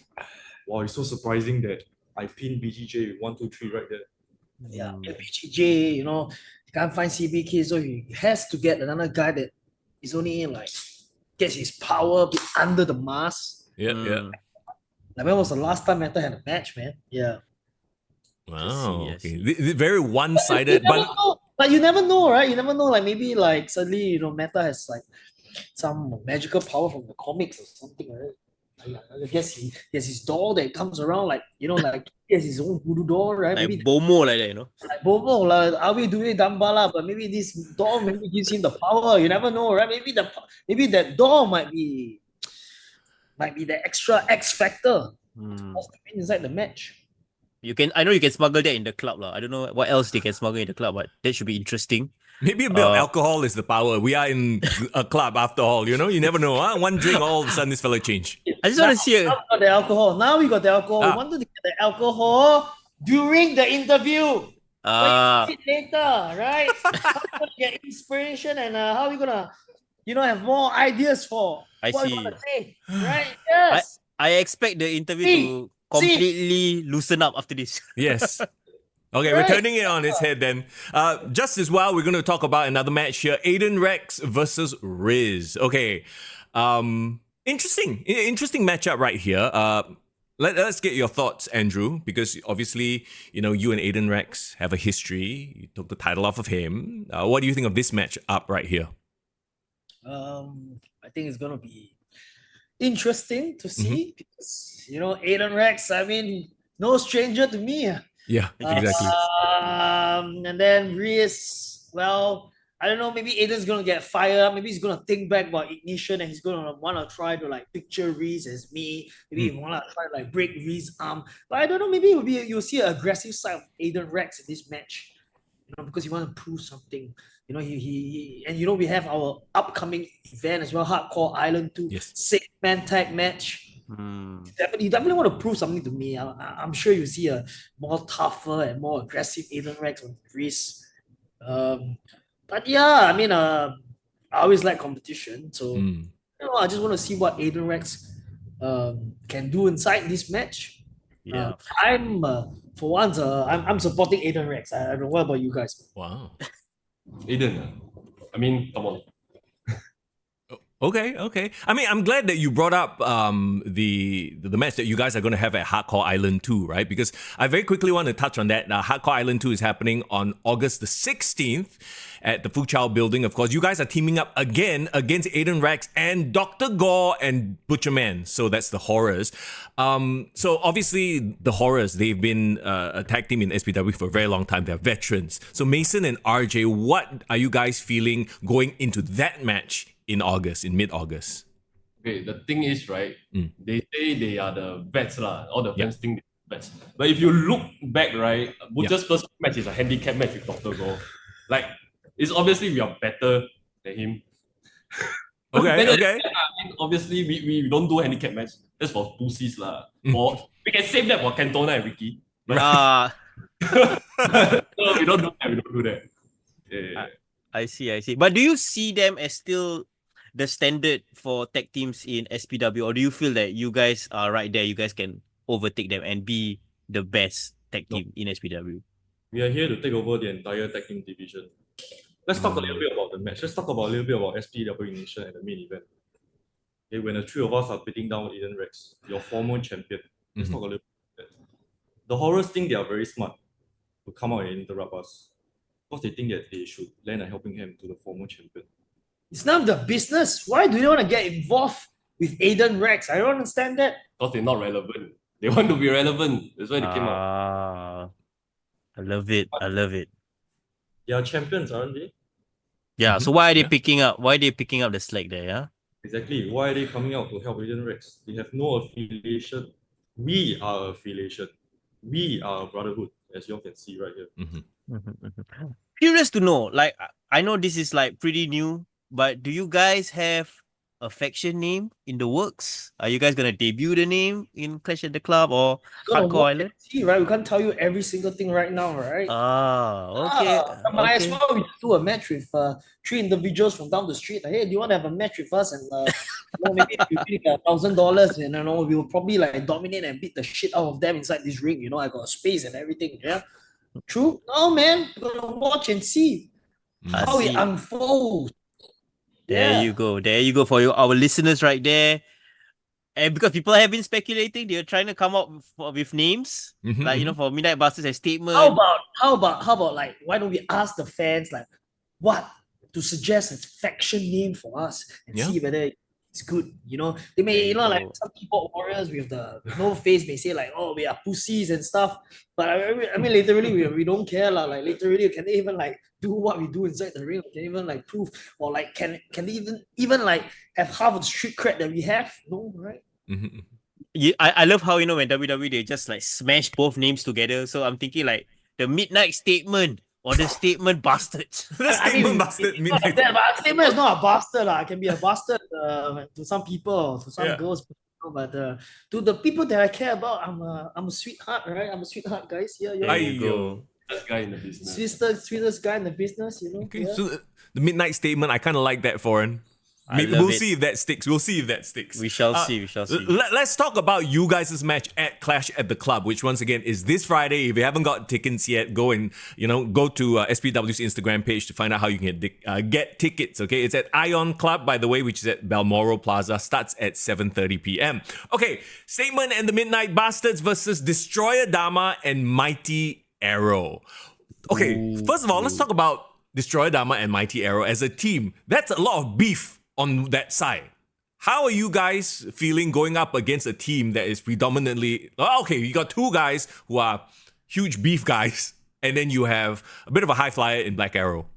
Wow, it's so surprising that I pinned BGJ with 1, 2, 3 right there. yeah, BGJ, you can't find CBK, so he has to get another guy that is only like gets his power under the mask. Yeah. Like, when was the last time Meta had a match, man? Yeah. Wow. Yes. Okay. Very one-sided, But you never know, right? You never know. Like, maybe like suddenly, Meta has like some magical power from the comics or something, right? I guess he has his doll that comes around, like like he has his own voodoo doll, right? Like Maybe Bomo like that, like Bobo, like are we doing Dambala? But maybe this doll maybe gives him the power. You never know, right? Maybe that doll might be the extra X factor inside the match. I know you can smuggle that in the club lah. I don't know what else they can smuggle in the club, but that should be interesting. maybe a bit of alcohol is the power. We are in a club after all, You never know, huh? One drink, all of a sudden this fella change. I just want to see Now we got the alcohol. Now we got the alcohol. We wanted to get the alcohol during the interview. But later, right? How we gonna get inspiration and how are we gonna, have more ideas for I what see. we wanna say, right? Yes. I expect the interview to completely loosen up after this. Yes. Okay, we're turning it on its head then. Just as well, we're going to talk about another match here. Aiden Rex versus Riz. Okay. Interesting matchup right here. Let's get your thoughts, Andruew, because obviously, you and Aiden Rex have a history. You took the title off of him. What do you think of this match up right here? I think it's gonna be interesting to see because Aiden Rex, I mean, no stranger to me. Yeah, exactly. And then Riz, well, I don't know, maybe Aiden's gonna get fired. Maybe he's gonna think back about Ignition and he's gonna wanna try to like picture Riz as me. Maybe he wanna try to like break Riz's arm. But I don't know, maybe you'll see an aggressive side of Aiden Rex in this match. Because you want to prove something. He and we have our upcoming event as well, Hardcore Island 2, Yes. 6-man tag match. You definitely want to prove something to me. I'm sure you see a more tougher and more aggressive Aiden Rex on Riz. But yeah, I mean, I always like competition. So I just want to see what Aiden Rex can do inside this match. Yeah. I'm for once I'm supporting Aiden Rex. I don't know what about you guys. Wow. Aiden, I mean, come on. Okay. I mean, I'm glad that you brought up the match that you guys are going to have at Hardcore Island 2, right? Because I very quickly want to touch on that. Hardcore Island 2 is happening on August the 16th at the Fuchao building. Of course, you guys are teaming up again against Aiden Rex and Dr. Gore and Butcher Man. So that's the Horrors. So obviously the Horrors, they've been a tag team in SPW for a very long time. They're veterans. So Mason and RJ, what are you guys feeling going into that match in August, in mid-August? Okay, the thing is, right, they say they are the vets, all the Yeah. fans think they're vets. But if you look back, right, Butcher's first match is a handicap match with Dr. Gore. Like, it's obviously we are better than him. Okay. I mean, obviously, we don't do handicap match. That's for pussies. We can save that for Cantona and Ricky. But no, we don't do that. Yeah. I see. But do you see them as still the standard for tag teams in SPW, or do you feel that you guys are right there? You guys can overtake them and be the best tag team in SPW. We are here to take over the entire tag team division. Let's talk a little bit about the match. Let's talk about a little bit about SPW Nation and the main event. Okay, when the three of us are beating down Aiden Rex, your former champion. Let's talk a little bit about that. The Horrors think they are very smart to come out and interrupt us, because they think that they should lend a helping hand to the former champion. It's none of the business. Why do you want to get involved with Aiden Rex? I don't understand that. Because they're not relevant. They want to be relevant. That's why they came out. I love it. They are champions, aren't they? Yeah. So why are they picking up? Why are they picking up the slack there? Yeah. Exactly. Why are they coming out to help Aiden Rex? They have no affiliation. We are affiliation. We are a brotherhood, as you all can see right here. Curious to know, like, I know this is like pretty new, but do you guys have a faction name in the works? Are you guys gonna debut the name in Clash at the Club or Hardcore Island? See, right? We can't tell you every single thing right now, right? Okay. Might as well we do a match with three individuals from down the street. Hey, do you want to have a match with us? And maybe if you pay $1,000, and we will probably like dominate and beat the shit out of them inside this ring. I got space and everything. Yeah, true. No, man, we're gonna watch and see how it unfolds. There you go for our listeners right there. And because people have been speculating, they're trying to come up with names, like for Midnight Busters a statement. How about like, why don't we ask the fans like what to suggest a faction name for us and see whether it's good. They may like some keyboard warriors with the no face may say like, oh, we are pussies and stuff. But I mean literally we don't care like literally can they even like do what we do inside the ring? Can even like prove or like can they even like have half of the street cred that we have? No, right? Yeah, I love how when WWE they just like smash both names together. So I'm thinking like the Midnight Statement or the Statement Bastards. The Statement Bastard. Midnight. But Statement is not a bastard. It can be a bastard to some people, to some girls. But to the people that I care about, I'm a sweetheart, right? I'm a sweetheart, guys. Yeah. There you go. Sweetest guy in the business. Sweetest guy in the business, Okay, so the Midnight Statement, I kind of like that, Foreign. Maybe we'll see if that sticks. We shall see. Let's talk about you guys' match at Clash at the Club, which once again is this Friday. If you haven't got tickets yet, go and go to SPW's Instagram page to find out how you can get tickets. Okay, it's at Ion Club, by the way, which is at Balmoral Plaza. Starts at 7:30 p.m. Okay, Statement and the Midnight Bastards versus Destroyer Dama and Mighty Arrow. Okay, first of all, let's talk about Destroyer Dama and Mighty Arrow as a team. That's a lot of beef on that side. How are you guys feeling going up against a team that is predominantly... Okay, you got two guys who are huge beef guys, and then you have a bit of a high flyer in Black Arrow.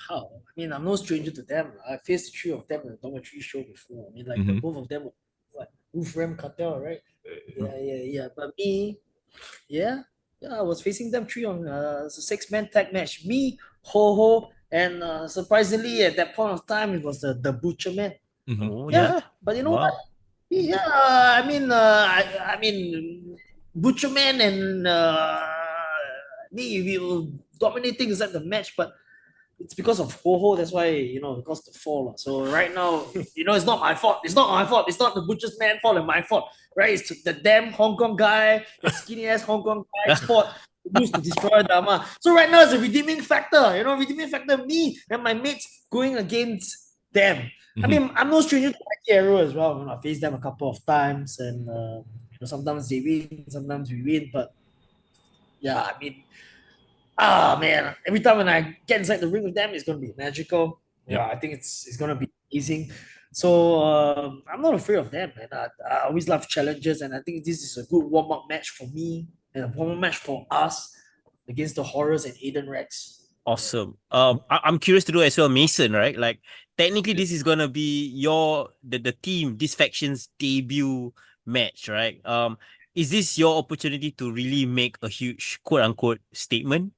How? I mean, I'm no stranger to them. I faced the three of them in the Dormitory show before. I mean, like, the both of them were like Wolfram Cartel, right? Yeah. But me, I was facing them three on a 6-man tag match. Me, Ho, and surprisingly, at that point of time, it was the Butcher Man. But you know what? Yeah, I mean, Butcher Man and me, we were dominating inside the match. But it's because of Ho. That's why, because the fall. So right now, it's not my fault. It's not my fault. It's not the butcher's man fault and my fault, right? It's the damn Hong Kong guy, the skinny ass Hong Kong guy's fault. Used to destroy Dharma. So right now it's a redeeming factor. Redeeming factor. Me and my mates going against them. I mean, I'm no stranger to Mighty Arrow as well. I faced them a couple of times, and sometimes they win, sometimes we win. But yeah, I mean, man, every time when I get inside the ring with them, it's gonna be magical. Yeah, I think it's gonna be amazing. So I'm not afraid of them, man. I always love challenges, and I think this is a good warm-up match for me and a warm-up match for us against the Horrors and Aiden Rex. Awesome. I'm curious to do as well, Mason, right? Like, technically, this is gonna be the team, this faction's debut match, right? Is this your opportunity to really make a huge quote unquote statement?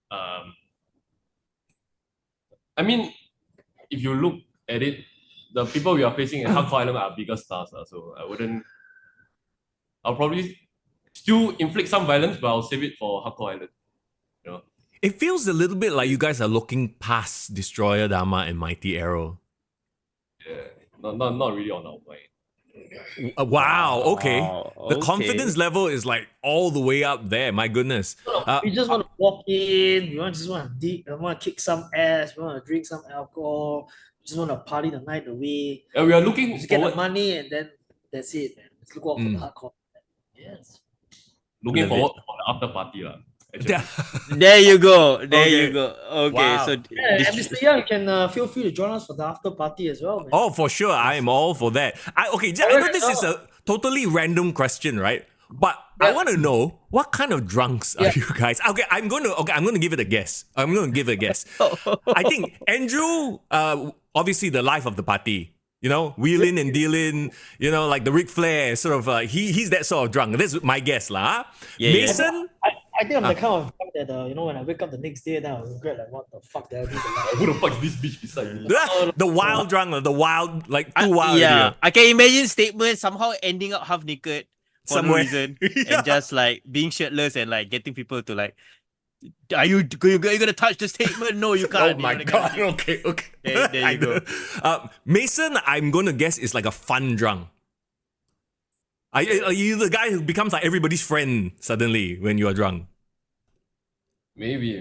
I mean, if you look at it, the people we are facing in Hardcore Island are bigger stars, so I'll probably still inflict some violence, but I'll save it for Hardcore Island. It feels a little bit like you guys are looking past Destroyer Dharma and Mighty Arrow. Yeah, not really on our mind. Wow, okay. The okay. confidence level is like all the way up there. My goodness. We just want to walk in. We just want to kick some ass. We want to drink some alcohol. We just want to party the night away. We are looking Just get the forward, money, and then that's it, man. Let's look out for the hardcore. Yes. looking Love forward for the after party. There you go. There Okay. you go. Okay, Wow. so Yeah, and Mr. Young, you can feel free to join us for the after party as well, man. Oh, for sure. I am all for that. I know this is a totally random question, right? But I want to know what kind of drunks are you guys? Okay, I'm gonna give it a guess. I think Andruew, obviously the life of the party. Wheeling and dealing, like the Ric Flair, sort of, he's that sort of drunk. That's my guess, lah. Yeah, Mason? I think I'm the kind of drunk that, when I wake up the next day, then I'll regret, like, what the fuck did I do? Who the fuck is this bitch beside me? The wild drunk, the wild, like too wild. yeah, I can imagine statements somehow ending up half naked for Somewhere. no reason, Yeah. and just like being shirtless and like getting people to like, are you gonna touch the statement? No, you can't. Oh my god. Okay. There you go. Mason, I'm gonna guess is like a fun drunk. Are you the guy who becomes like everybody's friend suddenly when you are drunk? Maybe.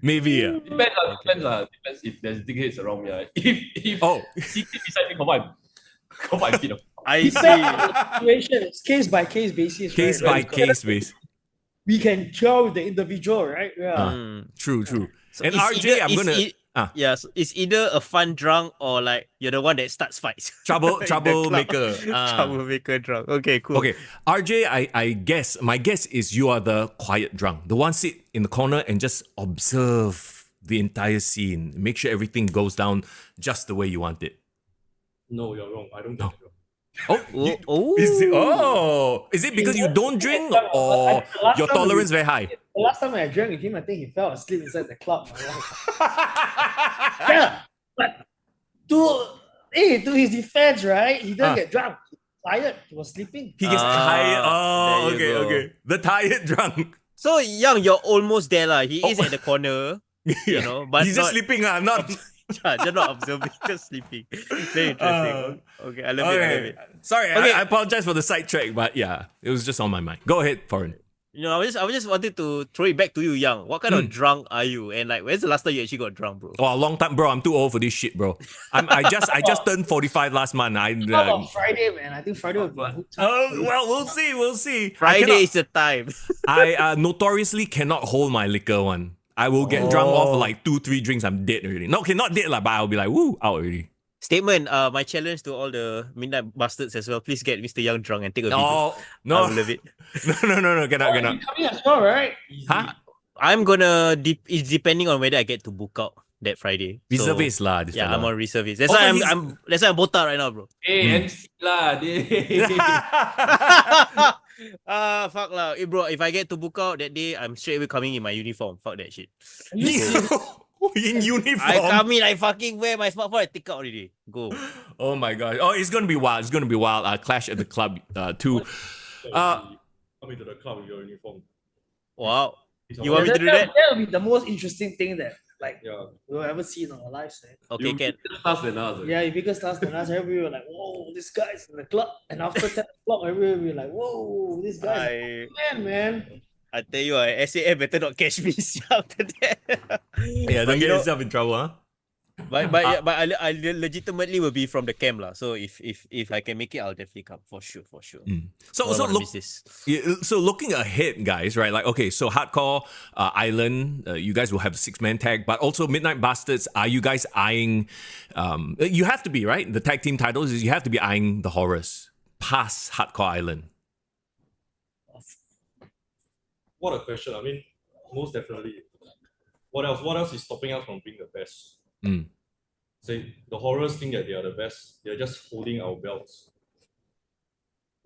Maybe, yeah. Depends if there's dickheads around me. If CK beside me, come on, beat up. I see. Situation, it's case by case basis. Case right? by case basis. We can tell with the individual, right? Yeah. True. So And it's RJ, I'm it's gonna Yes, it's either a fun drunk or like you're the one that starts fights. troublemaker. Troublemaker drunk. Okay, cool. Okay, RJ, I guess my guess is you are the quiet drunk, the one sit in the corner and just observe the entire scene, make sure everything goes down just the way you want it. No, you're wrong. I don't get it. Is it because you don't drink or your tolerance very high? The last time I drank with him, I think he fell asleep inside the club. Yeah, but to his defense, right? He didn't get drunk. He was tired. He was sleeping. He gets tired. Oh, there you go. okay. The tired drunk. So Young, you're almost there, lah. He is at the corner, but he's just sleeping. I'm not. Yeah, just not observing, just sleeping. Very interesting. Okay, I love it. Sorry, Okay. I apologize for the sidetrack, but yeah, it was just on my mind. Go ahead, Foreign. I just wanted to throw it back to you, Young. What kind of drunk are you? And like, when's the last time you actually got drunk, bro? Oh, a long time, bro. I'm too old for this shit, bro. I just turned 45 last month. How about Friday, man? I think Friday would be a good time. Oh, well, we'll see. Friday is the time. I notoriously cannot hold my liquor one. I will get drunk off like 2-3 drinks. I'm dead already. No, okay, not dead lah, but I'll be like, woo, out already. Statement, my challenge to all the midnight bastards as well. Please get Mr. Young drunk and take a video. I No, will love it. no, cannot. You coming as well, right? Huh? I'm gonna, it's depending on whether I get to book out that Friday. Reservice lah. This Yeah, fella. I'm on reservice. That's Also, why that's why I'm botak right now, bro. Hey, MC lah, Fuck lah. Bro, if I get to book out that day, I'm straight away coming in my uniform. Fuck that shit. In uniform. I come in, I fucking wear my smartphone, I take out already. Go. Oh my god. Oh, it's gonna be wild. Clash at the Club 2. Coming to the club with your uniform. Wow. It's You want me to do that? That would be the most interesting thing that like Yeah. we've ever seen in our lives. Eh? Okay, You can. bigger stars than us. Yeah, bigger stars than us. Everybody were like, whoa, this guy's in the club. And after 10 o'clock, everybody were like, whoa, this guy's I a man. I tell you, SAF better not catch me after that. Yeah, But don't you get know, yourself in trouble, huh? but I legitimately will be from the camp lah. So if I can make it, I'll definitely come for sure. So Don't so wanna look, miss this. yeah, so looking ahead, guys, right? Like, okay, so Hardcore Island, you guys will have the 6-man tag, but also Midnight Bastards. Are you guys eyeing? You have to be, right. The tag team titles is you have to be eyeing the Horrors past Hardcore Island. What a question. I mean, most definitely. What else? What else is stopping us from being the best? Say the Horrors think that they are the best. They're just holding our belts.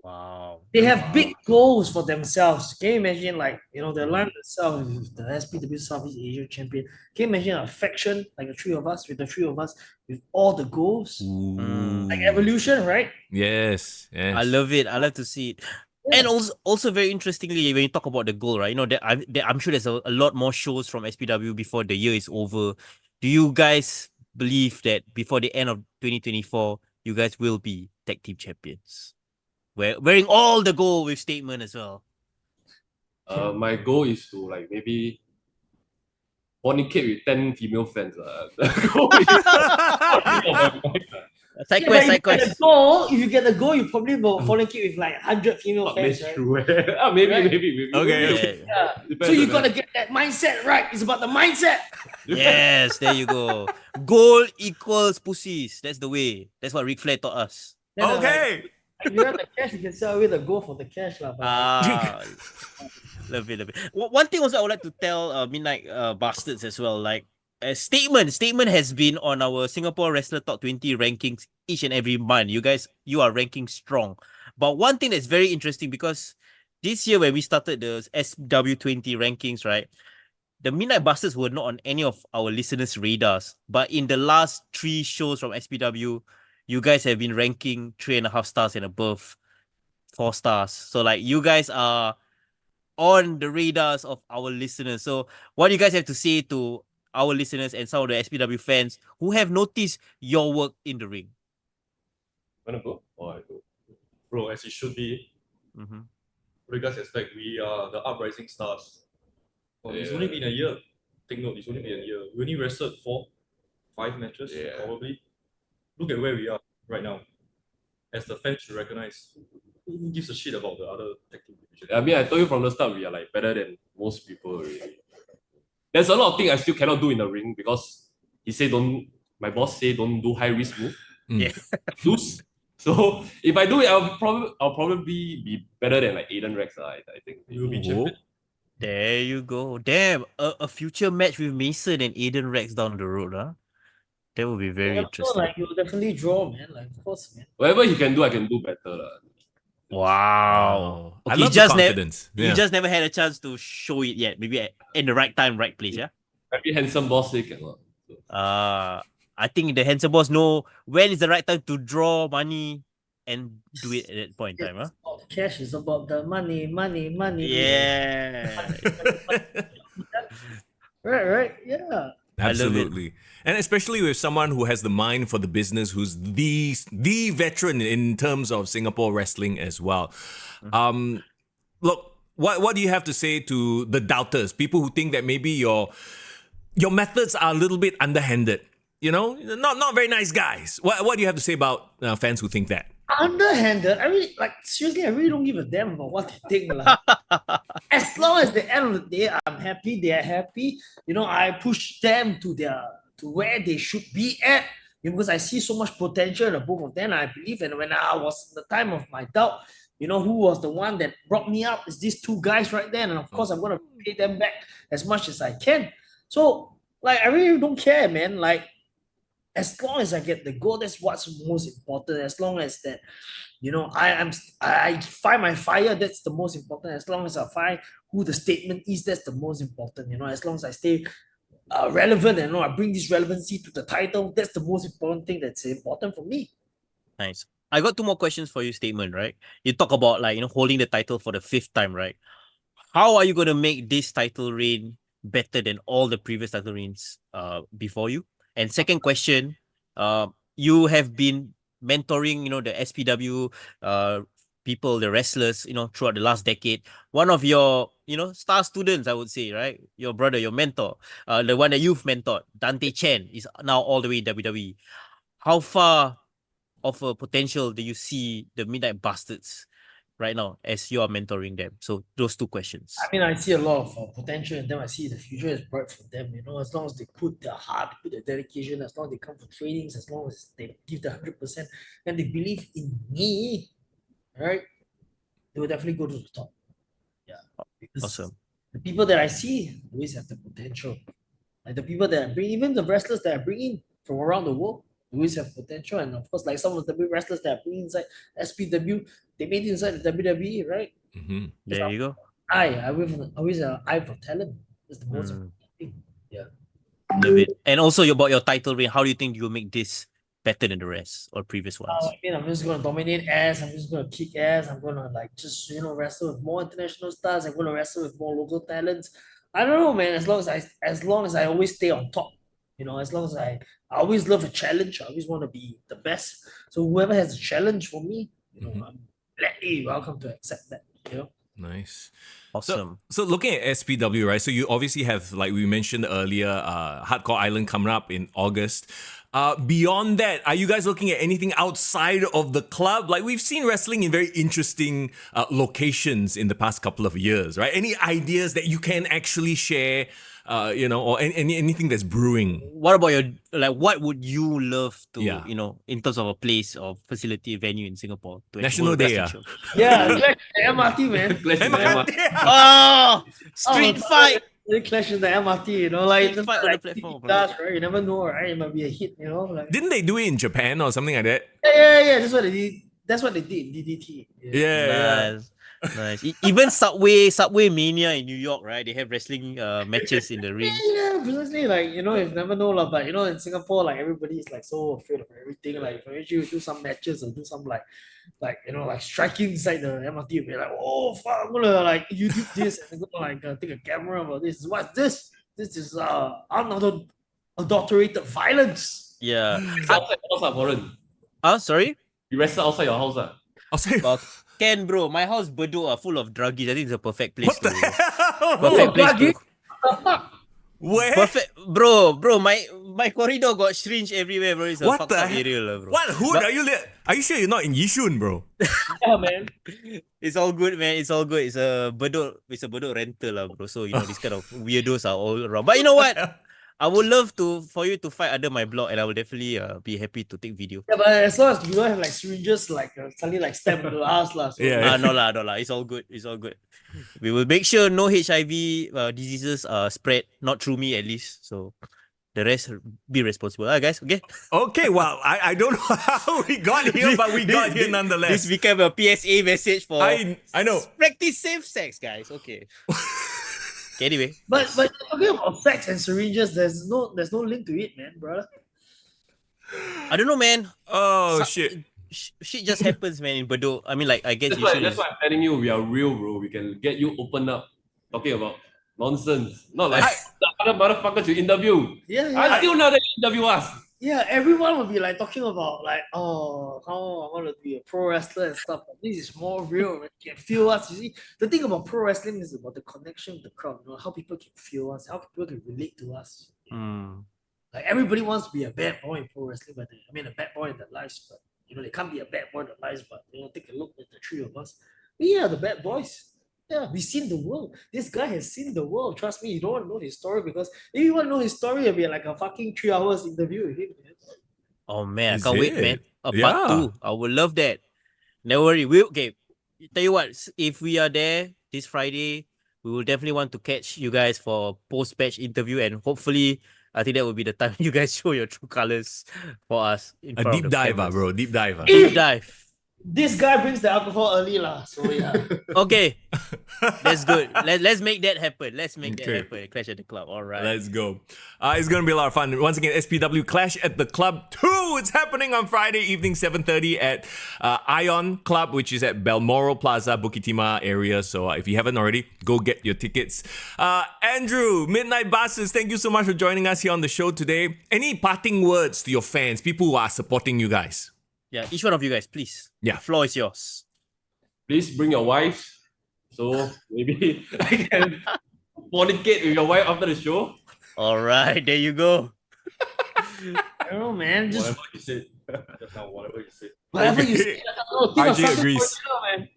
Wow. They have big goals for themselves. Can you imagine, like, they align themselves with the SPW Southeast Asia champion? Can you imagine a faction like the three of us, with all the goals? Like Evolution, right? Yes. I love it. I love to see it. Yeah. And also very interestingly, when you talk about the goal, right? I'm sure there's a lot more shows from SPW before the year is over. Do you guys believe that before the end of 2024, you guys will be tag team champions? Wearing all the gold with statement as well. My goal is to like maybe fornicate with 10 female fans. The goal is Side Yeah, quest, but side quest. if you get the goal, you probably will fornicate with like 100 female fans, that's right? true. maybe, Right. maybe. Okay. Yeah. Yeah. Depends So you on gotta get that mindset right. It's about the mindset. Yes, there you go. Gold equals pussies. That's the way. That's what Ric Flair taught us. Then, Okay. like, you have the cash, you can sell away the goal for the cash, lah. Ah, love it. One thing also I would like to tell Midnight Bastards as well. Like, Statement has been on our Singapore Wrestler Top 20 rankings each and every month. You are ranking strong. But one thing that's very interesting, because this year when we started the SW20 rankings, right, the Midnight Bastards were not on any of our listeners' radars. But in the last 3 shows from SPW, you guys have been ranking 3.5 stars and above, 4 stars. So like, you guys are on the radars of our listeners. So what do you guys have to say to our listeners and some of the SPW fans who have noticed your work in the ring? Wanna go? Or I go? Bro, as it should be. Mm-hmm. Because expect we are the uprising stars. It's only been a year. Take note, it's only been a year. We only wrestled 4-5 matches, probably. Look at where we are right now. As the fans should recognize, who gives a shit about the other tag team division? I mean, I told you from the start, we are like better than most people already. There's a lot of things I still cannot do in the ring because my boss say don't do high risk move. Yeah. Lose. So if I do it, I'll probably be better than like Aiden Rex. I think You will be champion. There you go. Damn, a future match with Mason and Aiden Rex down the road, huh? That would be very interesting. Like, you'll definitely draw, man. Like, of course, man. whatever he can do, I can do better. Wow. I Okay, love the confidence. You just never had a chance to show it yet. Maybe in the right time, right place, yeah? Every handsome boss say cannot. I think the handsome boss know when is the right time to draw money and do it at that point in time, huh? It's about cash, is about the money. Yeah. Right. Yeah. Absolutely. And especially with someone who has the mind for the business, who's the veteran in terms of Singapore wrestling as well. Look, what do you have to say to the doubters, people who think that maybe your methods are a little bit underhanded? You know, not very nice guys. What do you have to say about fans who think that? Underhanded. I really, like, seriously, I really don't give a damn about what they think. As long as the end of the day, I'm happy, they are happy. I push them to where they should be at. Because I see so much potential in the both of them. I believe, and when I was in the time of my doubt, who was the one that brought me up is these 2 guys right there. And of course, I'm gonna pay them back as much as I can. So, like, I really don't care, man. Like, as long as I get the goal, that's what's most important. As long as that, I find my fire, that's the most important. As long as I find who the statement is, that's the most important. As long as I stay relevant and I bring this relevancy to the title, that's the most important thing that's important for me. Nice. I got 2 more questions for you, statement, right? You talk about, like, holding the title for the 5th time, right? How are you going to make this title reign better than all the previous title reigns before you? And second question, you have been mentoring, the SPW people, the wrestlers, throughout the last decade. One of your, star students, I would say, right? Your brother, your mentor, the one that you've mentored, Dante Chen, is now all the way in WWE. How far of a potential do you see the Midnight Bastards right now as you are mentoring them? So those two questions. I mean, I see a lot of potential in them. I see the future is bright for them. As long as they put their heart, put their dedication, as long as they come for trainings, as long as they give their 100%, and they believe in me, right? They will definitely go to the top. Yeah, because Awesome. the people that I see always have the potential. Like the people that I bring, even the wrestlers that I bring in from around the world, always have potential. And of course, like some of the big wrestlers that I bring inside SPW, they made it inside the WWE, right? Mm-hmm. There you go. I always an eye for talent. That's the most Mm. important thing. Yeah. Love it. And also about your title reign, how do you think you'll make this better than the rest or previous ones? I mean, I'm just gonna dominate ass. I'm just gonna kick ass. I'm gonna just wrestle with more international stars. I'm gonna wrestle with more local talents. I don't know, man. As long as I always stay on top, as long as I always love a challenge. I always want to be the best. So whoever has a challenge for me, I'm gladly welcome to accept that. Nice. Awesome. So looking at SPW, right? So you obviously have, like we mentioned earlier, Hardcore Island coming up in August. Beyond that, are you guys looking at anything outside of the club? Like we've seen wrestling in very interesting locations in the past couple of years, right? Any ideas that you can actually share, or anything that's brewing? What about what would you love to, Yeah. in terms of a place or facility venue in Singapore to National hold a Day, wrestling show? Yeah, Clash the MRT, man. Clash in the MRT. Oh, street Oh, fight. They clash in the MRT, Street fight on the platform, bro. does, right? You never know, right? It might be a hit, Didn't they do it in Japan or something like that? Yeah. That's what they did. That's what they did in DDT. Yeah. Nice. Even Subway Mania in New York, right? They have wrestling matches in the ring. Yeah, precisely. You never know, but in Singapore, everybody is so afraid of everything. If you do some matches or do some striking inside the MRT, you'll be like, oh fuck, I'm gonna YouTube this and I'm gonna take a camera about this. What's this? This is unadulterated violence. Yeah. It's outside your house, Warren. Sorry? You wrestle outside your house. I'll say, Ken, bro, my house Bedok full of druggies. I think it's a perfect place what the hell? perfect place to Where? perfect, bro. My corridor got syringe everywhere, bro. It's a What fucked the up hell? area, lah, bro. What hood But- are you Are you sure you're not in Yishun, bro? Yeah, man. It's all good, man. It's all good. It's a Bedok rental, lah, bro. So these kind of weirdos are all around. But you know what? I would love for you to fight under my block, and I will definitely be happy to take video. Yeah, but as long as you don't have syringes suddenly stab into the ass lah. So Yeah. No lah. It's all good. It's all good. We will make sure no HIV diseases are spread, not through me at least. So the rest be responsible, guys. Okay. Okay, well, I don't know how we got here, but we got here nonetheless. This became a PSA message for I know. practice safe sex, guys. Okay. Okay, anyway, But talking about sex and syringes, there's no link to it, man, brother. I don't know, man. Oh, So- shit. Shit just happens, man. In Bedok, I mean, I guess That's why I'm telling you, we are real, bro. We can get you opened up talking about nonsense. Not like the other motherfuckers you interview. Yeah, Until now they interview us. yeah. Everyone will be talking about how I want to be a pro wrestler and stuff. But this is more real. Man. You can feel us. You see, the thing about pro wrestling is about the connection with the crowd. How people can feel us, how people can relate to us. Everybody wants to be a bad boy in pro wrestling, but a bad boy in their lives, but they can't be a bad boy in their lives. But take a look at the three of us. We are the bad boys. Yeah, we've seen the world. This guy has seen the world. Trust me, you don't want to know his story because if you want to know his story, it'll be a fucking 3 hours interview with him. Man. Oh man, Is I can't wait, it? man. Part Yeah. 2. I would love that. Never worry. Tell you what, if we are there this Friday, we will definitely want to catch you guys for post-match interview, and hopefully, I think that will be the time you guys show your true colors for us. In A front of deep the dive, cameras. bro. Deep dive. Deep dive. This guy brings the alcohol early lah. So yeah. Okay, that's good. Let's make that happen. Let's make that Okay. happen. Clash at the Club. All right. Let's go. It's going to be a lot of fun. Once again, SPW Clash at the Club 2. It's happening on Friday evening, 7:30 at Ion Club, which is at Balmoral Plaza, Bukit Timah area. So if you haven't already, go get your tickets. Andruew, Midnight Bastards, thank you so much for joining us here on the show today. Any parting words to your fans, people who are supporting you guys? Yeah, each one of you guys, please. Yeah. The floor is yours. Please bring your wives. So maybe I can fornicate with your wife after the show. All right, there you go. I don't know, man. Just Whatever you said. Just now, whatever you said. whatever you Okay. say. I don't know, think of RJ something agrees. original, man.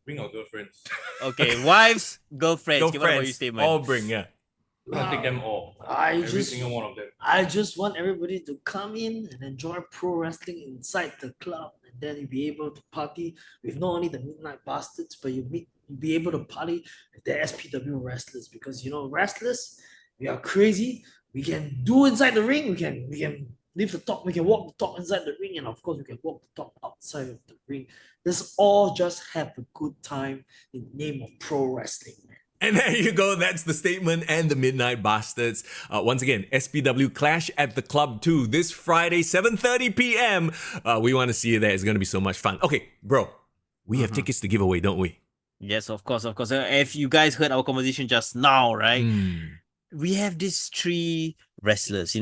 Bring our girlfriends. Okay, wives, girlfriends. Give out your statement. All bring, yeah. I'll take them all. Every single one of them. I just want everybody to come in and enjoy pro wrestling inside the club, and then you'll be able to party with not only the Midnight Bastards, but you'll be able to party with the SPW wrestlers, because wrestlers, we are crazy. We can do inside the ring. We can leave the talk. We can walk the talk inside the ring, and of course, we can walk the talk outside of the ring. Let's all just have a good time in the name of pro wrestling, man. And there you go. That's the statement and the Midnight Bastards. Once again, SPW Clash at the Club 2 this Friday, 7:30 p.m. We want to see you there. It's going to be so much fun. Okay, bro, we have tickets to give away, don't we? Yes, of course, of course. If you guys heard our conversation just now, right? Mm. We have these three wrestlers.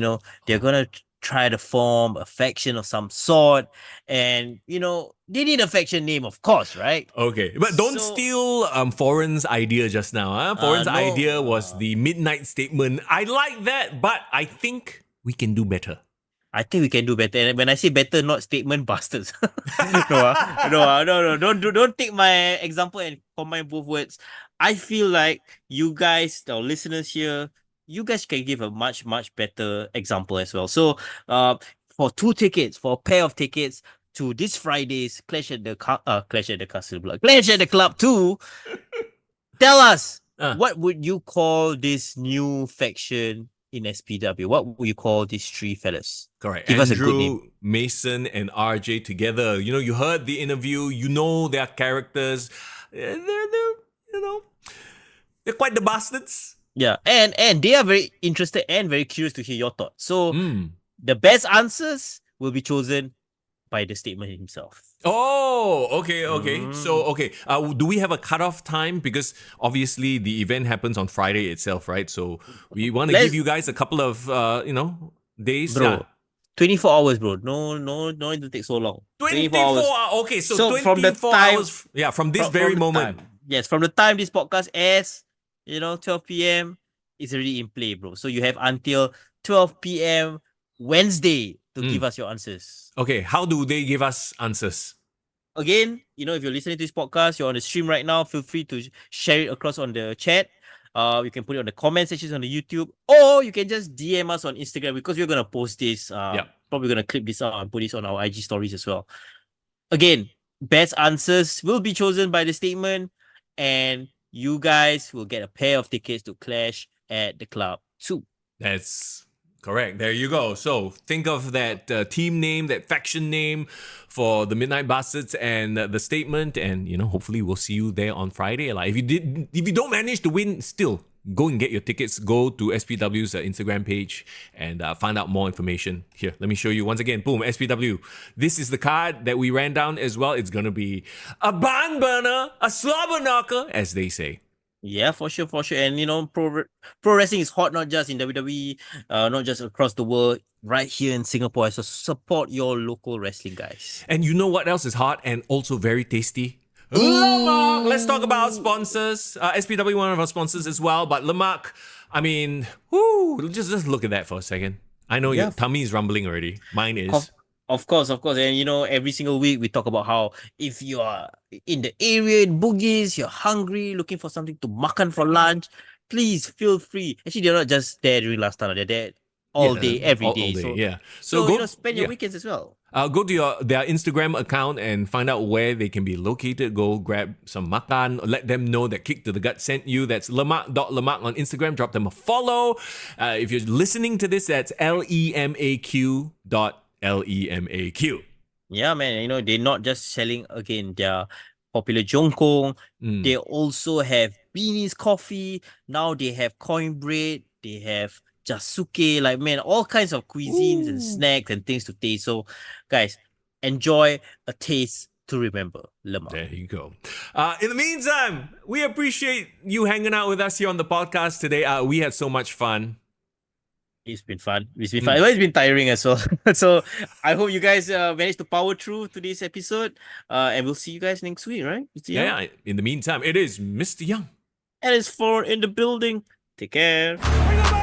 They're gonna try to form a faction of some sort, and they need a faction name, of course, right? Okay, but don't So- steal Foreign's idea just now. Huh? Foreign's no. idea was the midnight statement. I like that, but I think we can do better. I think we can do better. And when I say better, not statement bastards. No. Don't take my example and combine both words. I feel like you guys, our listeners here, you guys can give a much, much better example as well. So, for a pair of tickets to this Friday's Clash at the Club 2, tell us, what would you call this new faction in SPW? What would you call these three fellas? Correct. Give us a good Andruew, name. Mason, and RJ together. You heard the interview. You know their characters. They're quite the bastards. Yeah, and they are very interested and very curious to hear your thoughts. So Mm. the best answers will be chosen by the statement himself. Oh, okay. So, okay. Do we have a cutoff time? Because obviously the event happens on Friday itself, right? So we want to Let's- give you guys a couple of, days. Bro, Yeah. 24 hours, bro. No, need to take so long. 24 hours. Okay, so, So 24 from the time- hours. Yeah, from this From very the moment. time. Yes, from the time this podcast airs, 12 p.m., it's already in play, bro. So you have until 12 p.m. Wednesday to give us your answers. Okay, how do they give us answers? Again, if you're listening to this podcast, you're on the stream right now, feel free to share it across on the chat. You can put it on the comment sections on the YouTube, or you can just DM us on Instagram, because we're gonna post this. Probably gonna clip this out and put this on our IG stories as well. Again, best answers will be chosen by the statement, and you guys will get a pair of tickets to Clash at the Club 2. That's correct. There you go. So think of that team name, that faction name for the Midnight Bastards and the statement, and hopefully we'll see you there on Friday. Like if you don't manage to win, still go and get your tickets. Go to SPW's Instagram page and find out more information. Here, let me show you once again. Boom, SPW. This is the card that we ran down as well. It's gonna be a barn burner, a slobber knocker, as they say. Yeah, for sure. And pro wrestling is hot, not just in WWE, not just across the world, right here in Singapore. So support your local wrestling guys. And you know what else is hot and also very tasty? Lemaq! Let's talk about sponsors. SPW, one of our sponsors as well. But Lemaq, I mean, just look at that for a second. I know your tummy is rumbling already. Mine is. Of course. And every single week we talk about how if you are in the area in Bugis, you're hungry, looking for something to makan for lunch, please feel free. Actually, they're not just there during last time, they're there all day, every day. All day, So, yeah. so go, spend your weekends as well. Go to their Instagram account and find out where they can be located. Go grab some makan. Let them know that Kick to the Gut sent you. That's lemaq.lemaq on Instagram. Drop them a follow. If you're listening to this, that's LEMAQ.LEMAQ. Yeah, man. You know, they're not just selling again their popular jongkong. Mm. They also have beanies coffee. Now they have coin bread. They have jasuke. Like, man, all kinds of cuisines and snacks and things to taste. So, guys, enjoy a taste to remember. Lemaq. There you go. In the meantime, we appreciate you hanging out with us here on the podcast today. We had so much fun. It's been fun. It's been fun. It's been tiring as well. So I hope you guys managed to power through to this episode. And we'll see you guys next week, right? Mr. Young? Yeah. In the meantime, it is Mr. Young. And it's 4 in the building. Take care. Bring 'em back!